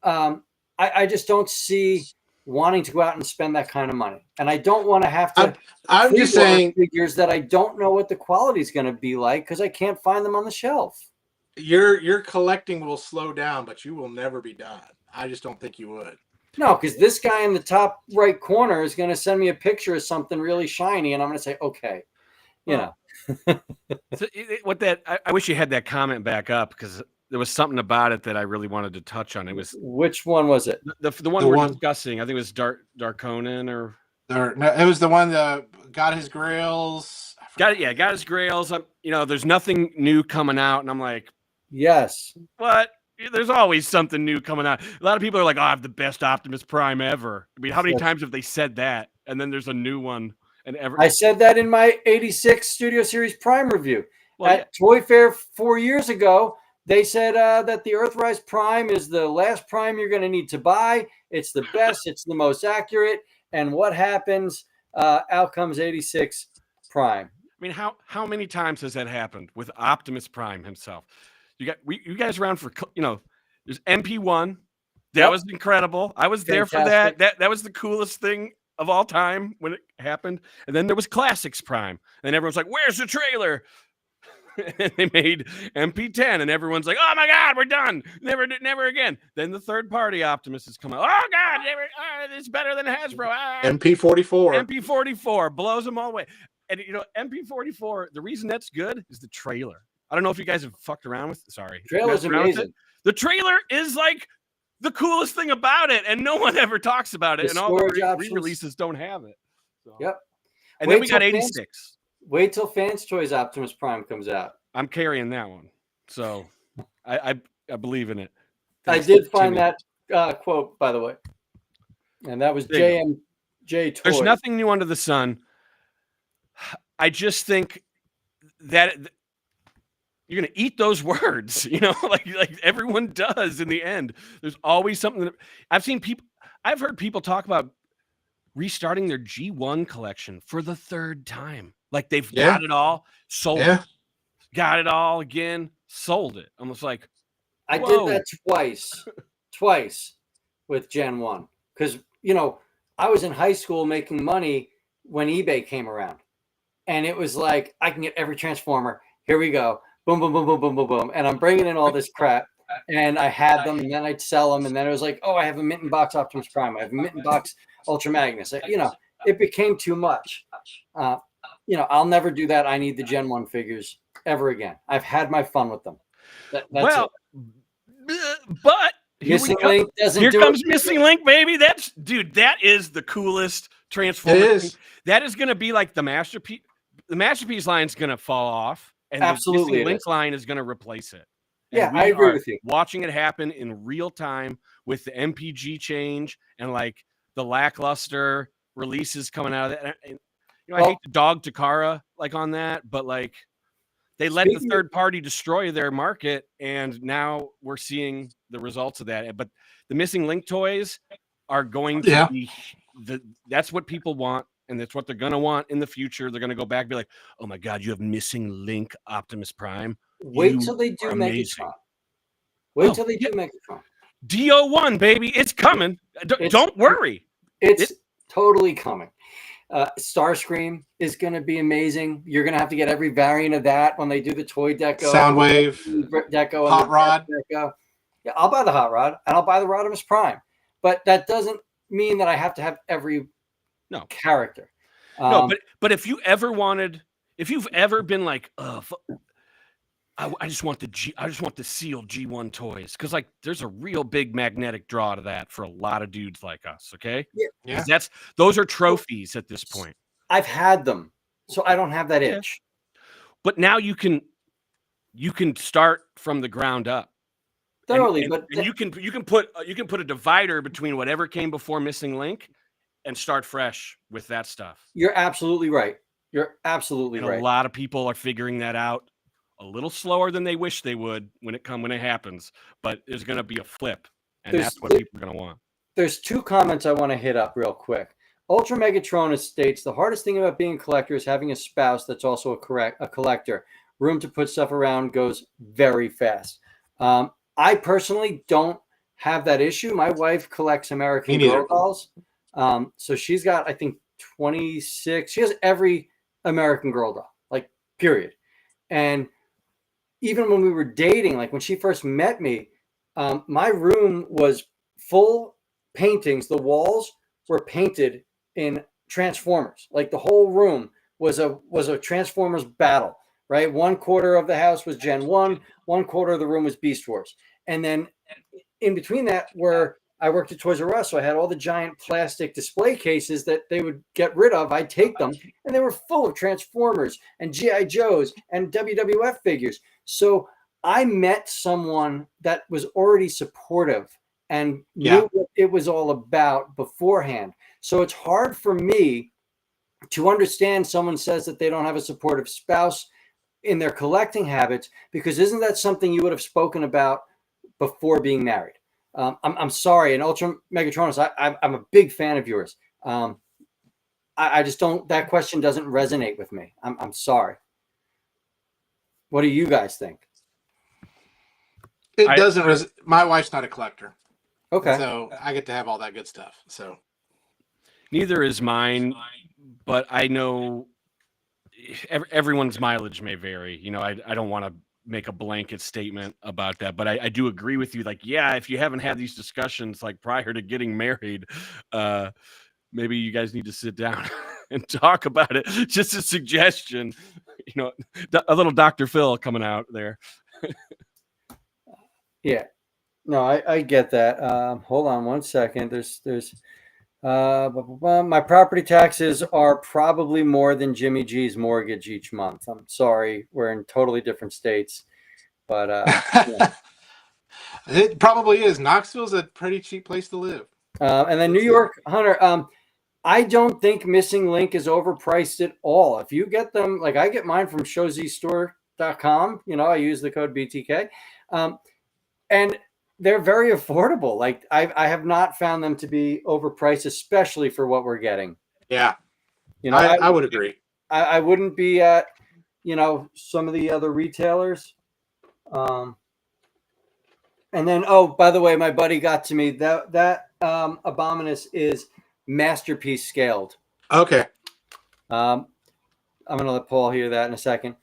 I just don't see wanting to go out and spend that kind of money. And I don't want to have to I'm just saying figures that I don't know what the quality is going to be like because I can't find them on the shelf. Your collecting will slow down, but you will never be done. I just don't think you would. No, because this guy in the top right corner is going to send me a picture of something really shiny, and I'm going to say, okay, So I wish you had that comment back up because there was something about it that I really wanted to touch on. It was which one was it? The one we're discussing. I think it was Darkonin no, it was the one that got his grails. Got his grails. There's nothing new coming out, and I'm like, yes, what? There's always something new coming out. A lot of people are like, oh, I have the best Optimus Prime ever. I mean, how many times have they said that? And then there's a new one. I said that in my 86 Studio Series Prime review. At Toy Fair 4 years ago, they said that the Earthrise Prime is the last Prime you're going to need to buy. It's the best. It's the most accurate. And what happens? Out comes 86 Prime. I mean, how many times has that happened with Optimus Prime himself? You guys around for, there's MP1. That was incredible. I was there for that. That was the coolest thing of all time when it happened. And then there was Classics Prime. And everyone's like, where's the trailer? And they made MP10 and everyone's like, oh my God, we're done. Never again. Then the third party Optimus has come out. Oh God, it's better than Hasbro. MP44 blows them all away. And MP44, the reason that's good is the trailer. I don't know if you guys have fucked around with. Sorry, trailer's amazing. The trailer is like the coolest thing about it, and no one ever talks about it. And all the re-releases don't have it. So. Yep. And then we got 86. Wait till Fans Toys Optimus Prime comes out. I'm carrying that one, so I believe in it. Thanks, I did find that quote, by the way, and that was JMJ Toys. There's nothing new under the sun. I just think that you're going to eat those words, like everyone does in the end. There's always something that I've heard people talk about restarting their G1 collection for the 3rd time. Like they've got it all, sold it, got it all again, sold it. Almost like, I did that twice with Gen 1. Because, I was in high school making money when eBay came around. And it was like, I can get every Transformer. Here we go. Boom, boom, boom, boom, boom, boom, boom. And I'm bringing in all this crap. And I had them, and then I'd sell them. And then it was like, oh, I have a Mitten Box Optimus Prime. I have a Mitten Box Ultra Magnus. It became too much. I'll never do that. I need the Gen 1 figures ever again. I've had my fun with them. That's it. But Missing Link doesn't here do comes it. Missing Link, baby. That is the coolest Transformer. That is going to be like the masterpiece. The masterpiece line's going to fall off. and Absolutely, the it missing link is. line is going to replace it. Yeah, And we I agree are with you. watching it happen in real time with the MPG change and like the lackluster releases coming out of it. And, you know, I hate to dog Takara like on that, but like they let the third party destroy their market, and now we're seeing the results of that. But the missing link toys are going to be that's what people want, and that's what they're going to want in the future. They're going to go back and be like, oh my God, you have missing link Optimus Prime. Wait till they do amazing. Megatron. Wait till they do Megatron. DO1, baby, it's coming. Don't worry. It's totally coming. Starscream is going to be amazing. You're going to have to get every variant of that when they do the toy deco, Soundwave, deco, Hot Rod. Deco. Yeah, I'll buy the Hot Rod and I'll buy the Rodimus Prime, but that doesn't mean that I have to have every character. No, but if you've ever been like, I just want the sealed G1 toys, because like there's a real big magnetic draw to that for a lot of dudes like us. Okay, yeah. Those are trophies at this point. I've had them, so I don't have that itch. But now you can start from the ground up. Thoroughly, and you can put a divider between whatever came before Missing Link and start fresh with that stuff. You're absolutely right. You're absolutely right. A lot of people are figuring that out a little slower than they wish they would when it happens, but there's going to be a flip, and that's what people are going to want. There's two comments I want to hit up real quick. Ultra Megatronus states the hardest thing about being a collector is having a spouse that's also a collector. Room to put stuff around goes very fast. I personally don't have that issue. My wife collects American Girl dolls. So she's got, I think, 26. She has every American Girl doll, like, period. And even when we were dating, like when she first met me, my room was full paintings. The walls were painted in Transformers. Like the whole room was a Transformers battle, right? One quarter of the house was Gen 1, one quarter of the room was Beast Wars. And then in between that I worked at Toys R Us, so I had all the giant plastic display cases that they would get rid of. I'd take them, and they were full of Transformers and G.I. Joes and WWF figures. So I met someone that was already supportive and knew what it was all about beforehand. So it's hard for me to understand someone says that they don't have a supportive spouse in their collecting habits, because isn't that something you would have spoken about before being married? I'm sorry, and Ultra Megatronus, I'm a big fan of yours. I just don't. That question doesn't resonate with me. I'm sorry. What do you guys think? It doesn't. My wife's not a collector. Okay. So I get to have all that good stuff. So neither is mine, but I know everyone's mileage may vary. You know, I don't want to make a blanket statement about that, but I do agree with you. Like, yeah, if you haven't had these discussions like prior to getting married, maybe you guys need to sit down and talk about it. Just a suggestion, you know, a little Dr. Phil coming out there. Yeah, no, I get that. Hold on one second. There's my property taxes are probably more than Jimmy G's mortgage each month. I'm sorry, we're in totally different states, but yeah. It probably is. Knoxville's a pretty cheap place to live. And then New York, Hunter. I don't think Missing Link is overpriced at all. If you get them, like I get mine from showzstore.com. You know, I use the code BTK, and they're very affordable. Like I have not found them to be overpriced, especially for what we're getting. Yeah, you know, I would agree. I wouldn't be at, you know, some of the other retailers. And then, oh, by the way, my buddy got to me that Abominus is masterpiece scaled. Okay. I'm gonna let Paul hear that in a second.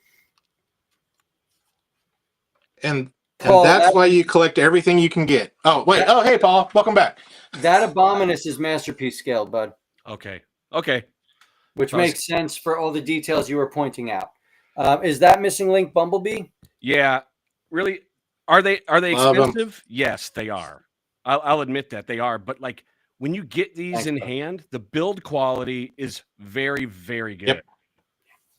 And that's why you collect everything you can get. Oh, wait. Oh, hey, Paul. Welcome back. That Abominus is masterpiece scaled, bud. Okay. Which makes sense for all the details you were pointing out. Is that Missing Link Bumblebee? Yeah. Really? Are they expensive? Yes, they are. I'll admit that they are. But like when you get these in hand, the build quality is very, very good. Yep.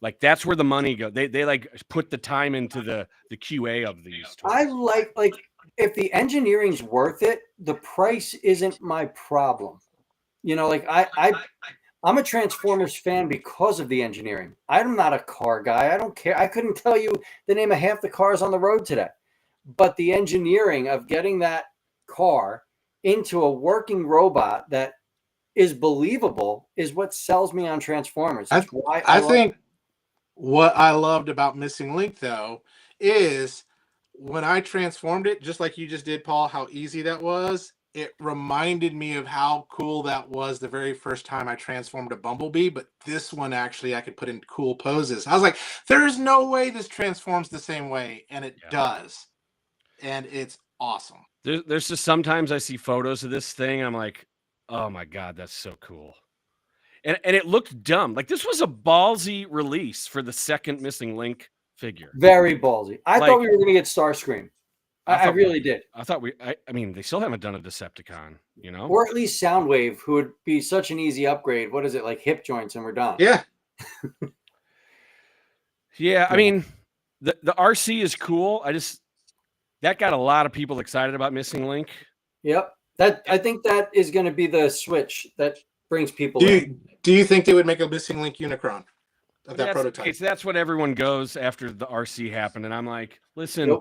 Like that's where the money go. They like put the time into the QA of these toys. I like if the engineering's worth it, the price isn't my problem. You know, like I'm a Transformers fan because of the engineering. I'm not a car guy. I don't care. I couldn't tell you the name of half the cars on the road today. But the engineering of getting that car into a working robot that is believable is what sells me on Transformers. That's why I think what I loved about Missing Link, though, is when I transformed it, just like you just did, Paul, how easy that was. It reminded me of how cool that was the very first time I transformed a Bumblebee, but this one actually I could put in cool poses. I was like, there's no way this transforms the same way, and it does. And it's awesome. There's just sometimes I see photos of this thing, and I'm like, oh my God, that's so cool. And it looked dumb. Like this was a ballsy release for the second Missing Link figure. Very ballsy. I thought we were going to get Starscream. I really did. I mean, they still haven't done a Decepticon, you know? Or at least Soundwave, who would be such an easy upgrade. What is it, like hip joints, and we're done. Yeah. Yeah, I mean, the RC is cool. That got a lot of people excited about Missing Link. Yep. I think that is going to be the switch that brings people in. Do you think they would make a Missing Link Unicron of that prototype? Okay, so that's what everyone goes after the RC happened. And I'm like, listen,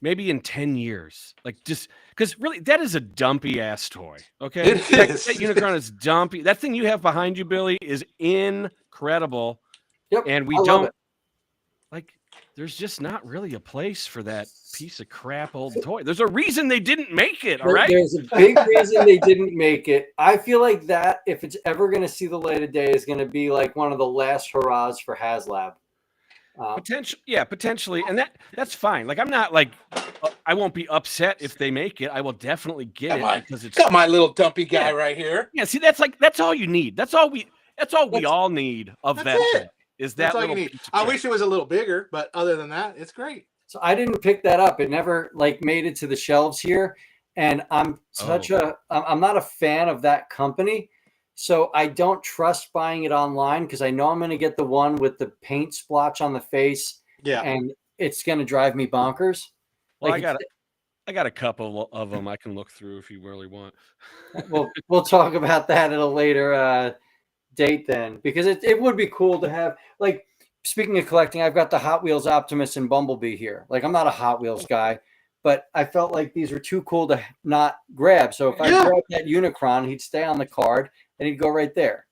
maybe in 10 years, like just because really that is a dumpy ass toy. Okay. That Unicron is dumpy. That thing you have behind you, Billy, is incredible. Yep. And we don't like, there's just not really a place for that piece of crap old toy. There's a reason they didn't make it. All right. There's a big reason they didn't make it. I feel like that, if it's ever going to see the light of day, is going to be like one of the last hurrahs for HasLab. Potentially. And that's fine. Like, I'm not like, I won't be upset if they make it. I will definitely get it because it's got my little dumpy guy right here. Yeah. See, that's all you need. That's all we all need of that. Toy. Is that all you need? I wish it was a little bigger, but other than that, it's great. So I didn't pick that up. It never made it to the shelves here, and I'm not a fan of that company, so I don't trust buying it online because I know I'm going to get the one with the paint splotch on the face, and it's going to drive me bonkers. Well, I got a couple of them I can look through if you really want. We'll talk about that at a later date then, because it would be cool to have, like, speaking of collecting, I've got the Hot Wheels Optimus and Bumblebee here. Like, I'm not a Hot Wheels guy, but I felt like these were too cool to not grab. So if I grabbed that Unicron, he'd stay on the card and he'd go right there.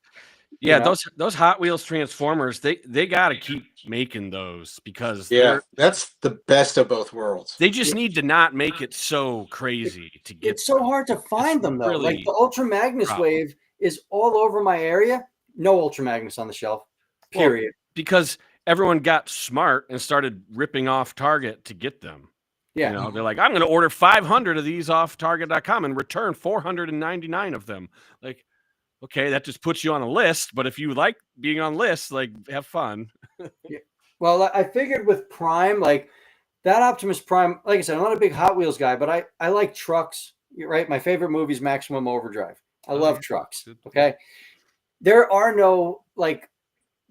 Yeah, those Hot Wheels Transformers, they got to keep making those because that's the best of both worlds. They just need to not make it so crazy to get. It's so hard to find them though. Really, like the Ultra Magnus wave is all over my area. No Ultra Magnus on the shelf. Period. Well, because everyone got smart and started ripping off Target to get them. Yeah. You know, they're like, I'm going to order 500 of these off Target.com and return 499 of them. Like, okay, that just puts you on a list. But if you like being on lists, like, have fun. Yeah. Well, I figured with Prime, like that Optimus Prime, like I said, I'm not a big Hot Wheels guy, but I like trucks. You're right. My favorite movie is Maximum Overdrive. I love trucks. Okay. There are no like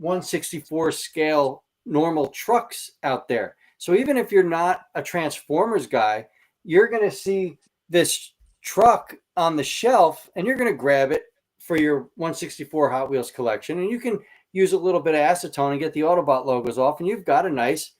1/64 scale normal trucks out there. So even if you're not a Transformers guy, you're going to see this truck on the shelf and you're going to grab it for your 1/64 Hot Wheels collection. And you can use a little bit of acetone and get the Autobot logos off and you've got a nice,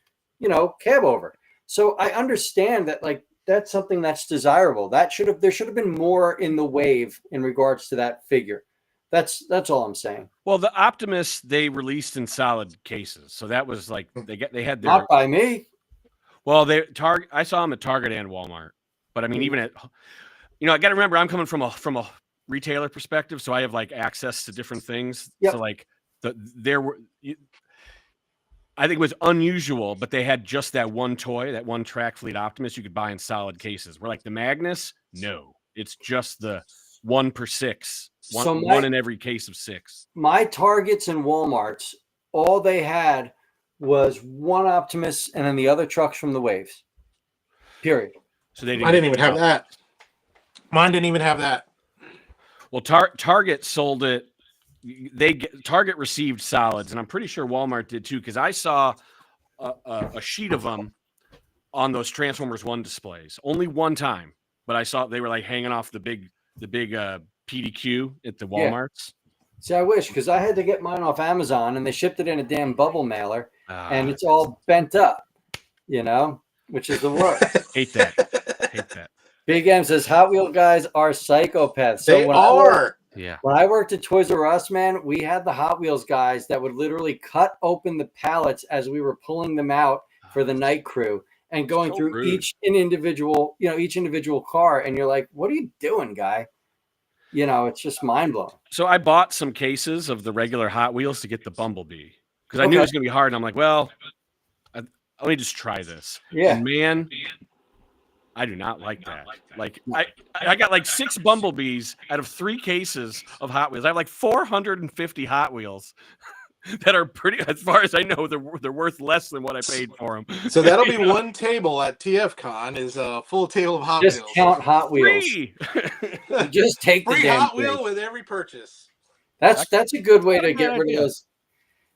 cab over. So I understand that, like, that's something that's desirable. There should have been more in the wave in regards to that figure. That's all I'm saying. Well, the Optimus they released in solid cases, so that was like they had their. Not by me. Well, I saw them at Target and Walmart, but I mean, even at, I got to remember I'm coming from a retailer perspective, so I have like access to different things. Yep. So like I think it was unusual, but they had just that one toy, that one Track Fleet Optimus you could buy in solid cases. Where like the Magnus, no, it's just the 1/6. One in every case of 6. My Targets and Walmarts, all they had was one Optimus and then the other trucks from the waves. Period. So I didn't even have that. Mine didn't even have that. Well, Target sold it Target received solids, and I'm pretty sure Walmart did too, because I saw a sheet of them on those Transformers 1 displays only one time, but I saw they were like hanging off the big PDQ at the Yeah. Walmarts. See, I wish, because I had to get mine off Amazon and they shipped it in a damn bubble mailer and it's Ah, all bent up, which is the worst. hate that. Big M says Hot Wheel guys are psychopaths. So They are. Yeah. when I worked at Toys R Us, man, we had the Hot Wheels guys that would literally cut open the pallets as we were pulling them out for the night crew and going So through rude. each individual car. And you're like, what are you doing, guy? It's just mind blowing. So I bought some cases of the regular Hot Wheels to get the Bumblebee because I knew it was going to be hard. And I'm like, well, let me just try this. Yeah. And man, I do not like that. Like I got like 6 Bumblebees out of 3 cases of Hot Wheels. I have like 450 Hot Wheels that are pretty, as far as I know, they're worth less than what I paid for them. So that'll be one table at TFCon is a full table of Hot Wheels. Just count Hot Wheels. Free. You just take the Free damn Hot thing. Wheel with every purchase. That's a good way to get rid of idea. those.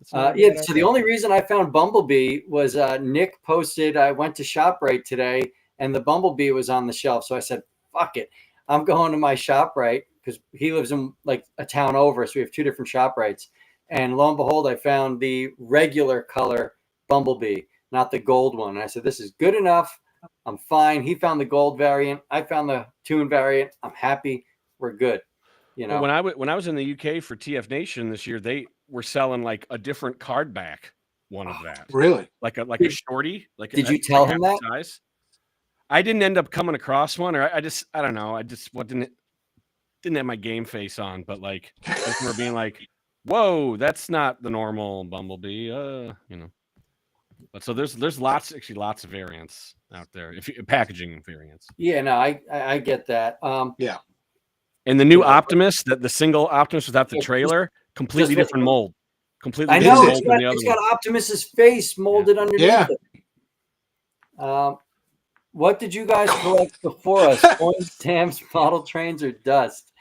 So the only reason I found Bumblebee was Nick posted, I went to ShopRite today and the Bumblebee was on the shelf. So I said, fuck it. I'm going to my ShopRite because he lives in like a town over. So we have 2 different ShopRites. And lo and behold, I found the regular color Bumblebee, not the gold one. And I said, this is good enough. I'm fine. He found the gold variant. I found the Toon variant. I'm happy. We're good. Well, when I was in the UK for TF Nation this year, they were selling like a different card back one of that. Really? Like a shorty. Did you tell him that? Size. I didn't end up coming across one, or I don't know. Didn't have my game face on, but like I just remember being like, whoa, that's not the normal Bumblebee, But so there's lots of variants out there, packaging variants. Yeah, no, I get that. Yeah. And the new Optimus, the single Optimus without the trailer, completely different mold. Completely I different know mold than the other it's one. got Optimus's face molded underneath it. What did you guys collect before us? Coins, stamps, model trains, or dust?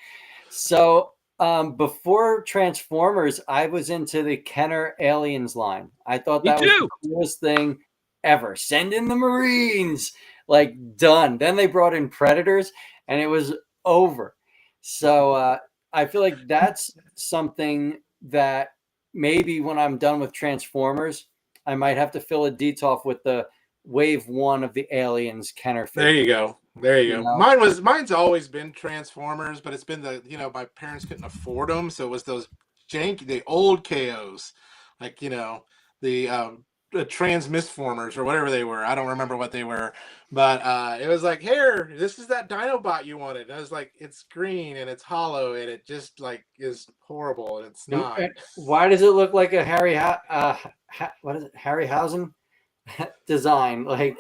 So before Transformers, I was into the Kenner Aliens line. I thought that was the coolest thing ever. Send in the Marines, like done. Then they brought in Predators, and it was over. So I feel like that's something that maybe when I'm done with Transformers, I might have to fill a Detolf with the Wave 1 of the Aliens Kenner figure. There you go. Mine's always been Transformers, but it's been my parents couldn't afford them, so it was those the old KOs, like the Transmisformers or whatever they were. I don't remember what they were, but it was like, here, this is that Dinobot you wanted. And I was like, it's green and it's hollow and it just like is horrible and it's not. Why does it look like a Harryhausen design? Like,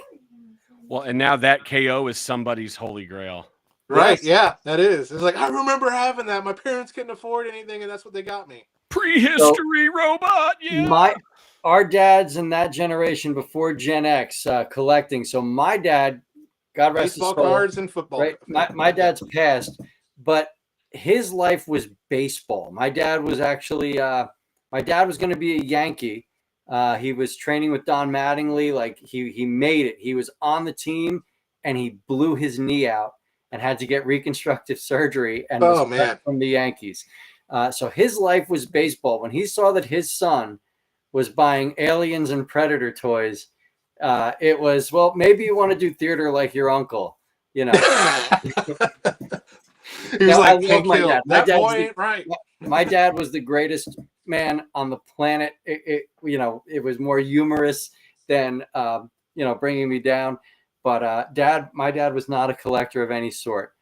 well, and now that KO is somebody's holy grail. Right? Yes. Yeah, that is. It's like I remember having that. My parents couldn't afford anything, and that's what they got me. Prehistory robot. Yeah. Our dads in that generation before Gen X collecting. So my dad, God rest his soul, baseball cards and football. Right, my dad's passed, but his life was baseball. My dad was actually my dad was going to be a Yankee. He was training with Don Mattingly. Like he made it. He was on the team, and he blew his knee out and had to get reconstructive surgery and was cut from the Yankees. So his life was baseball. When he saw that his son was buying Aliens and Predator toys, it was, well, maybe you want to do theater like your uncle, you know. He was like, I love my dad. That boy ain't right. My dad was the greatest man on the planet. It was more humorous than bringing me down. But my dad was not a collector of any sort.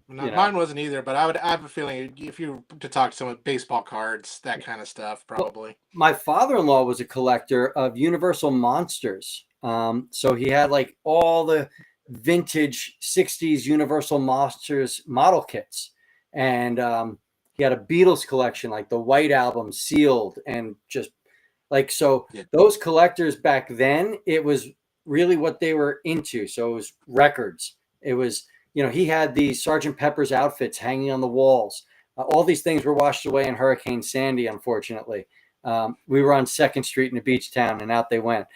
Mine wasn't either, but I have a feeling if you were to talk to someone, baseball cards, that kind of stuff, probably. My father-in-law was a collector of Universal Monsters. So he had like all the vintage 60s Universal Monsters model kits. And he had a Beatles collection, like the White Album sealed, and just like, so those collectors back then, it was really what they were into. So it was records. It was, he had the Sgt. Pepper's outfits hanging on the walls. All these things were washed away in Hurricane Sandy, unfortunately. We were on 2nd Street in a beach town, and out they went,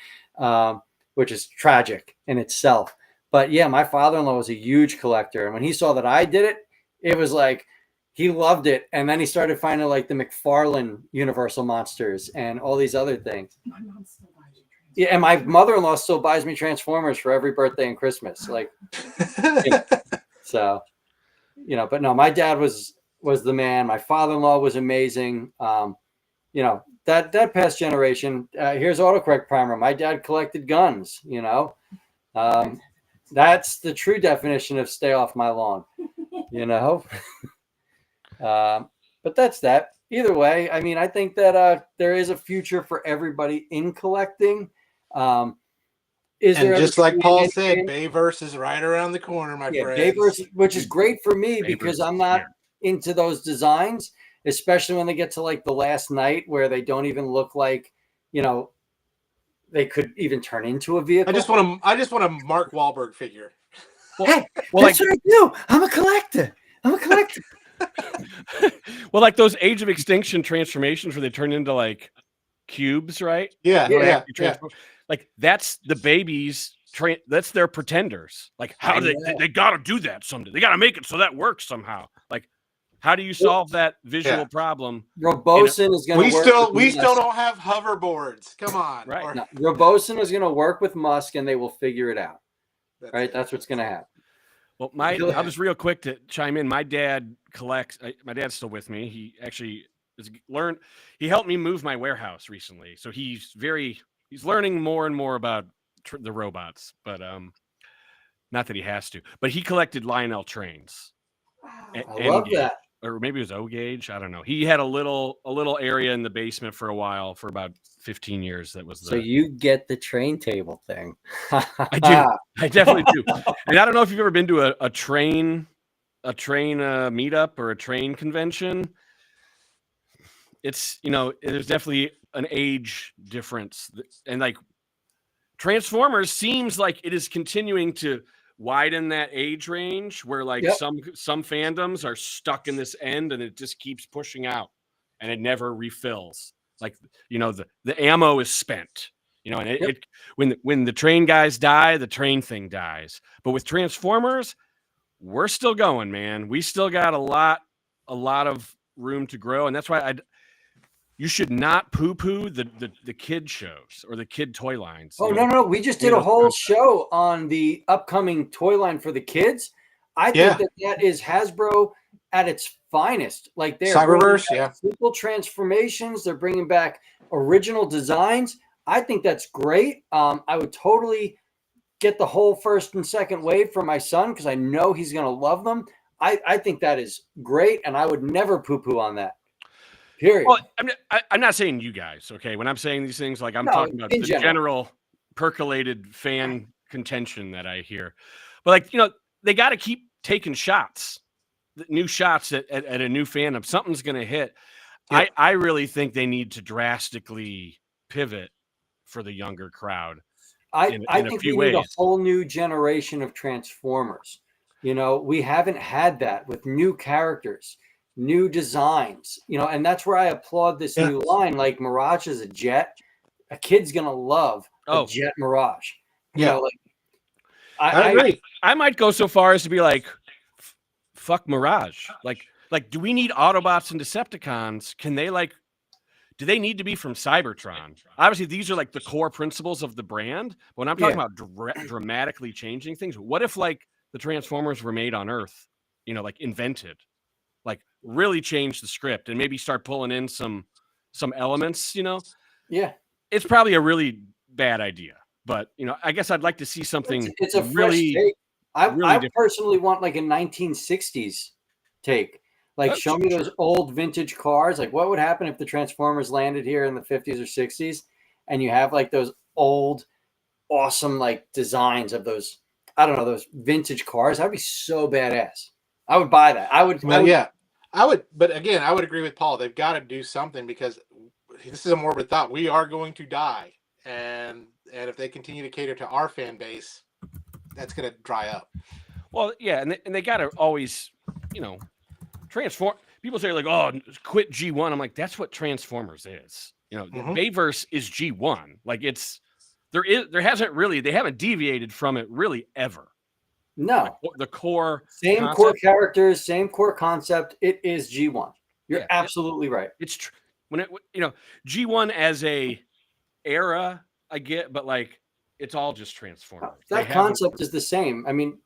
which is tragic in itself. But yeah, my father-in-law was a huge collector. And when he saw that I did it, it was like he loved it. And then he started finding like the McFarlane Universal Monsters and all these other things. My mom still buys you. Yeah, and my mother-in-law still buys me Transformers for every birthday and Christmas. Like, so, but no, my dad was the man. My father-in-law was amazing. That past generation. Here's autocorrect primer. My dad collected guns. That's the true definition of stay off my lawn. But that's that. Either way, I mean, I think that there is a future for everybody in collecting. And just like Paul said, Bayverse is right around the corner, my friend. Bayverse, which is great for me because I'm not into those designs, especially when they get to like the last night where they don't even look like, they could even turn into a vehicle. I just want a Mark Wahlberg figure. That's what I do. I'm a collector. Well, like those Age of Extinction transformations where they turn into like cubes, right? Yeah. Like that's the babies. That's their pretenders. Like how do they got to do that someday? They got to make it so that works somehow. Like how do you solve that visual problem? Robosin is going to work. We still don't have hoverboards. Come on. Right. No, Robosin is going to work with Musk and they will figure it out. That's what's going to happen. Well, I'll just real quick to chime in. My dad collects. My dad's still with me. He actually he helped me move my warehouse recently. So he's learning more and more about the robots, but not that he has to, but he collected Lionel trains. I love that. Or maybe it was O-Gauge. I don't know. He had a little area in the basement for a while, for about 15 years. That was so you get the train table thing. I do. I definitely do. And I don't know if you've ever been to a train meetup or a train convention. It's, there's definitely an age difference, and like Transformers seems like it is continuing to widen that age range where like some fandoms are stuck in this end and it just keeps pushing out and it never refills. Like, the ammo is spent, and when the train guys die, the train thing dies. But with Transformers, we're still going, man. We still got a lot of room to grow. And that's why you should not poo-poo the kid shows or the kid toy lines. Oh, no. We just did a whole show on the upcoming toy line for the kids. I think that is Hasbro at its finest. Like they're Cyberverse, simple transformations. They're bringing back original designs. I think that's great. I would totally get the whole first and second wave for my son because I know he's going to love them. I think that is great, and I would never poo-poo on that. Period. Well, I'm not saying you guys, okay? When I'm saying these things, like I'm talking about the general percolated fan contention that I hear. But like, they got to keep taking shots, new shots at a new fandom. Something's going to hit. Yeah. I really think they need to drastically pivot for the younger crowd. I think we need a whole new generation of Transformers. We haven't had that with new characters. New designs, and that's where I applaud this new line. Like Mirage is a jet. A kid's gonna love a jet Mirage. I agree. I might go so far as to be like, fuck Mirage. Like, do we need Autobots and Decepticons? Do they need to be from Cybertron? Obviously, these are like the core principles of the brand. But when I'm talking about dramatically changing things, what if like the Transformers were made on Earth? Like invented. Like really change the script and maybe start pulling in some elements, Yeah. It's probably a really bad idea, but I guess I'd like to see something. It's a really fresh take. I personally want like a 1960s take. Like show me those old vintage cars. Like what would happen if the Transformers landed here in the 50s or 60s and you have like those old awesome like designs of those, I don't know, those vintage cars. That'd be so badass. I would buy that. I would. But again, I would agree with Paul. They've got to do something because this is a morbid thought. We are going to die, and if they continue to cater to our fan base, that's going to dry up. Well, yeah, and they got to always, transform. people say like, "Oh, quit G1." I'm like, that's what Transformers is. You know, Bayverse is G1. Like they haven't deviated from it really ever. No, The core same concept, core characters, same core concept. It is G1. You're absolutely right. It's when it, you know, G1 as a era, I get, but like it's all just Transformers. That concept is the same. I mean,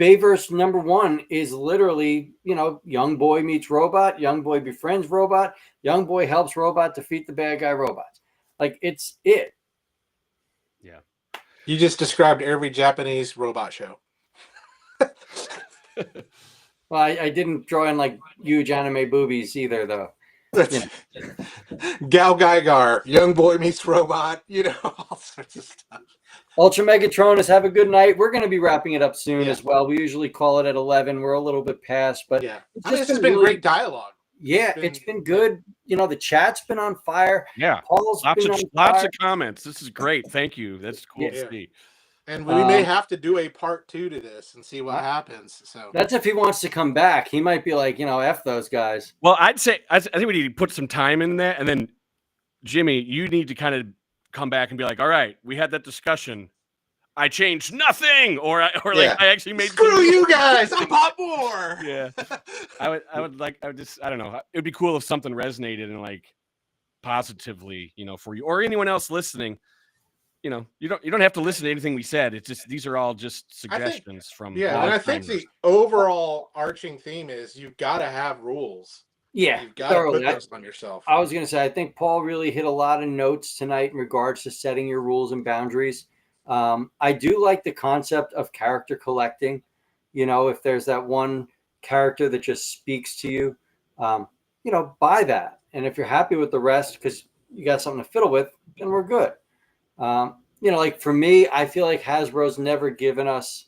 Bayverse #1 is literally, you know, young boy meets robot, young boy befriends robot, young boy helps robot defeat the bad guy robots. Like it's it. Yeah. You just described every Japanese robot show. Well, I didn't draw in like huge anime boobies either, though. Gal Gaigar, young boy meets robot, you know, all sorts of stuff. Ultra Megatronus, have a good night. We're going to be wrapping it up soon as well. We usually call it at 11. We're a little bit past, but this has been great dialogue. Yeah, it's been good. You know, the chat's been on fire. Yeah, Paul's lots of comments. This is great. Thank you. That's cool to see. And we may have to do a part 2 to this and see what happens. So that's if he wants to come back. He might be like, you know, F those guys. Well, I think we need to put some time in that, and then Jimmy, you need to kind of come back and be like, all right, we had that discussion. I changed nothing, or I actually made screw you guys. I'm bought more. Yeah, I don't know. It would be cool if something resonated and like positively, you know, for you or anyone else listening. You know, you don't have to listen to anything we said. It's just these are all just suggestions from. Yeah, and I think the overall arching theme is you've got to have rules. Yeah, you've got to put those on yourself. I was going to say, I think Paul really hit a lot of notes tonight in regards to setting your rules and boundaries. I do like the concept of character collecting. You know, if there's that one character that just speaks to you, you know, buy that. And if you're happy with the rest because you got something to fiddle with, then we're good. You know, like for me, I feel like Hasbro's never given us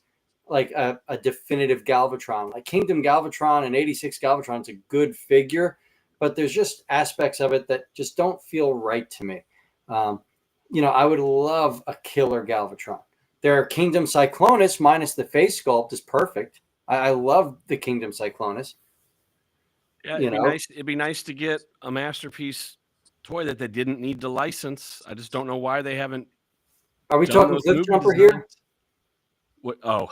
like a definitive Galvatron. Like Kingdom Galvatron and 86 Galvatron is a good figure, but there's just aspects of it that just don't feel right to me. You know, I would love a killer Galvatron. Their Kingdom Cyclonus minus the face sculpt is perfect. I love the Kingdom Cyclonus. Yeah, it'd be nice to get a masterpiece toy that they didn't need to license. I just don't know why they haven't. Are we talking Cliff Jumper here? What? Oh,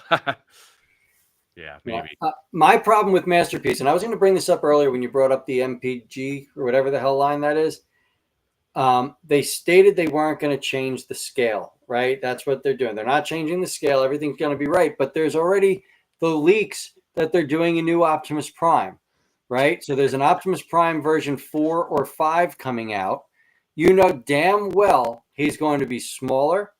yeah, maybe. My problem with Masterpiece, and I was going to bring this up earlier when you brought up the MPG or whatever the hell line that is. They stated they weren't going to change the scale, right? That's what they're doing. They're not changing the scale. Everything's going to be right. But there's already the leaks that they're doing a new Optimus Prime, right? So there's an Optimus Prime version 4 or 5 coming out. You know damn well he's going to be smaller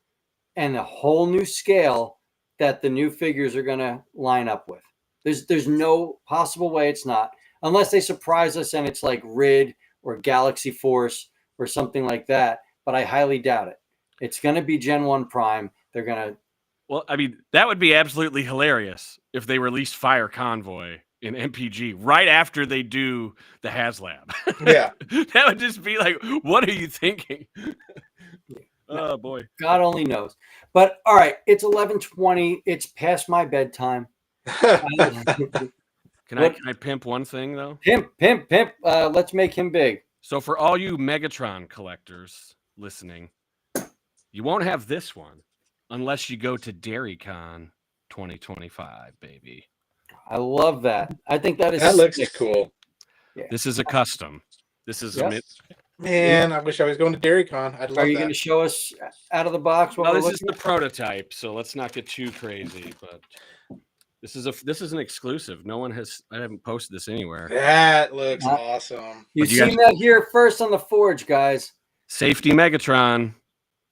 and a whole new scale that the new figures are going to line up with. There's no possible way it's not, unless they surprise us and it's like Rid or Galaxy Force or something like that. But I highly doubt it. It's going to be Gen 1 Prime. They're going to. Well, I mean, that would be absolutely hilarious if they released Fire Convoy in MPG right after they do the HasLab. Yeah. That would just be like, what are you thinking? Oh boy, God only knows. But all right, it's 11:20. It's past my bedtime. Can I pimp one thing though? Pimp. Let's make him big. So for all you Megatron collectors listening, you won't have this one unless you go to DairyCon 2025, baby. I love that. I think that looks cool. Yeah. This is a custom. This is a Man, I wish I was going to DairyCon. I'd love Are you going to show us out of the box? Well, this is the prototype, so let's not get too crazy. But this is an exclusive. I haven't posted this anywhere. That looks awesome. You've seen that here first on the Forge, guys. Safety Megatron.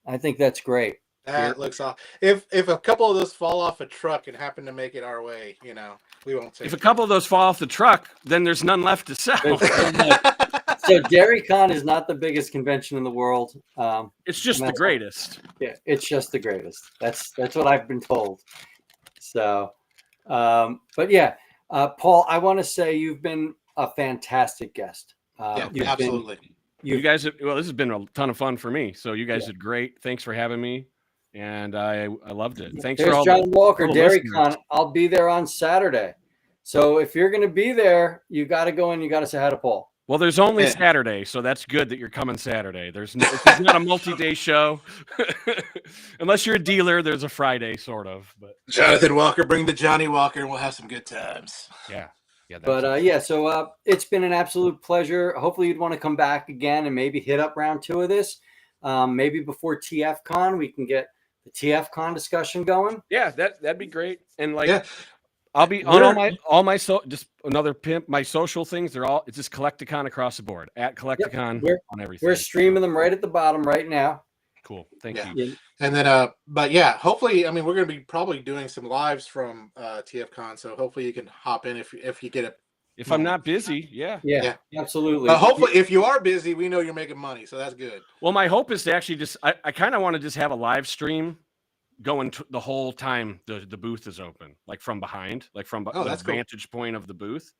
I think that's great. That looks awesome. If a couple of those fall off a truck and happen to make it our way, you know, we won't say. If a couple of those fall off the truck, then there's none left to sell. So DairyCon is not the biggest convention in the world. It's just the greatest. Yeah, it's just the greatest. That's what I've been told. So, but yeah, Paul, I want to say you've been a fantastic guest. Absolutely. You guys, this has been a ton of fun for me. So you guys did great. Thanks for having me. And I loved it. Thanks for all John Walker, DairyCon. I'll be there on Saturday. So if you're going to be there, you got to go and you got to say hi to Paul. Well, there's only Yeah. Saturday, so that's good that you're coming Saturday. There's no, it's not a multi-day show, unless you're a dealer. There's a Friday, sort of. But Jonathan Walker, bring the Johnny Walker, and we'll have some good times. yeah. But yeah, so it's been an absolute pleasure. Hopefully, you'd want to come back again and maybe hit up round 2 of this. Maybe before TFCon, we can get the TFCon discussion going. Yeah, that'd be great. And like, Yeah. I'll be on all my just another pimp. My social things, it's just Collecticon across the board at Collecticon on everything. We're streaming them right at the bottom right now. Cool. Thank you. Yeah. And then, but yeah, hopefully, I mean, we're going to be probably doing some lives from TFCon, so hopefully you can hop in if you get it. If I'm not busy, yeah, absolutely. But hopefully, if you are busy, we know you're making money, so that's good. Well, my hope is to actually just, I kind of want to just have a live stream going the whole time the booth is open, like from behind, like from the vantage point of the booth.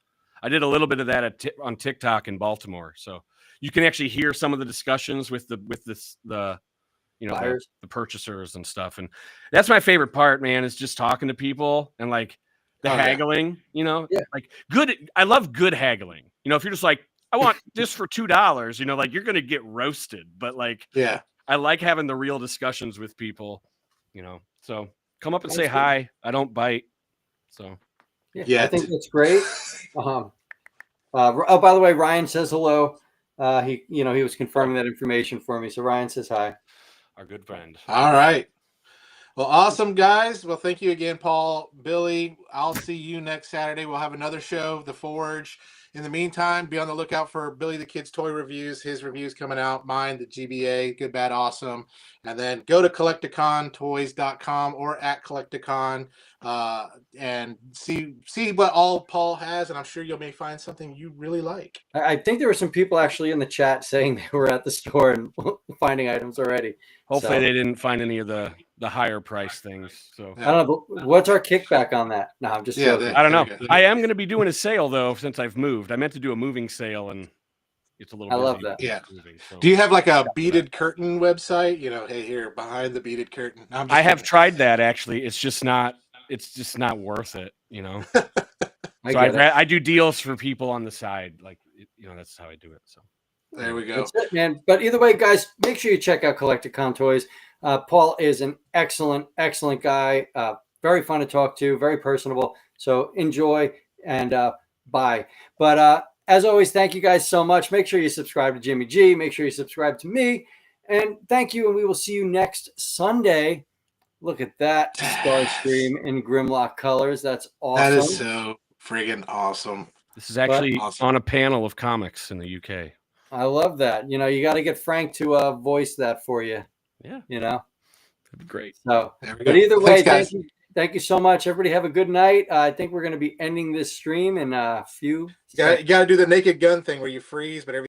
I did a little bit of that on TikTok in Baltimore, so you can actually hear some of the discussions with the purchasers and stuff. And that's my favorite part, man, is just talking to people and like the haggling, like good. I love good haggling. If you're just like, I want this for $2, like you're going to get roasted, but like, I like having the real discussions with people, so come up and say hi. I don't bite. So I think that's great. Oh, by the way, Ryan says hello. He was confirming that information for me. So Ryan says hi. Our good friend. All right. Well, awesome, guys. Well, thank you again, Paul, Billy. I'll see you next Saturday. We'll have another show, The Forge. In the meantime, be on the lookout for Billy the Kid's toy reviews. His reviews coming out. Mine, the GBA, Good, Bad, Awesome. And then go to collecticontoys.com or at Collecticon and see what all Paul has. And I'm sure you may find something you really like. I think there were some people actually in the chat saying they were at the store and finding items already. Hopefully they didn't find any of the higher price things. So I don't know. But what's our kickback on that? No, I'm just joking. I don't know. I am going to be doing a sale though since I've moved. I meant to do a moving sale and it's a little. I love that. Yeah. Moving, so. Do you have like a beaded curtain website? Hey, here behind the beaded curtain. I have tried that actually. It's just not worth it. I do deals for people on the side, like that's how I do it. So there we go. That's it, man. But either way, guys, make sure you check out Collecticon Toys. Paul is an excellent guy. Very fun to talk to. Very personable. So enjoy and bye. But as always, thank you guys so much. Make sure you subscribe to Jimmy G. Make sure you subscribe to me. And thank you. And we will see you next Sunday. Look at that Starscream in Grimlock colors. That's awesome. That is so friggin' awesome. This is actually on a panel of comics in the UK. I love that. You got to get Frank to voice that for you. Yeah. That'd be great. So, but either way, thank you so much. Everybody have a good night. I think we're going to be ending this stream in a few. You got to do the Naked Gun thing where you freeze, but everything.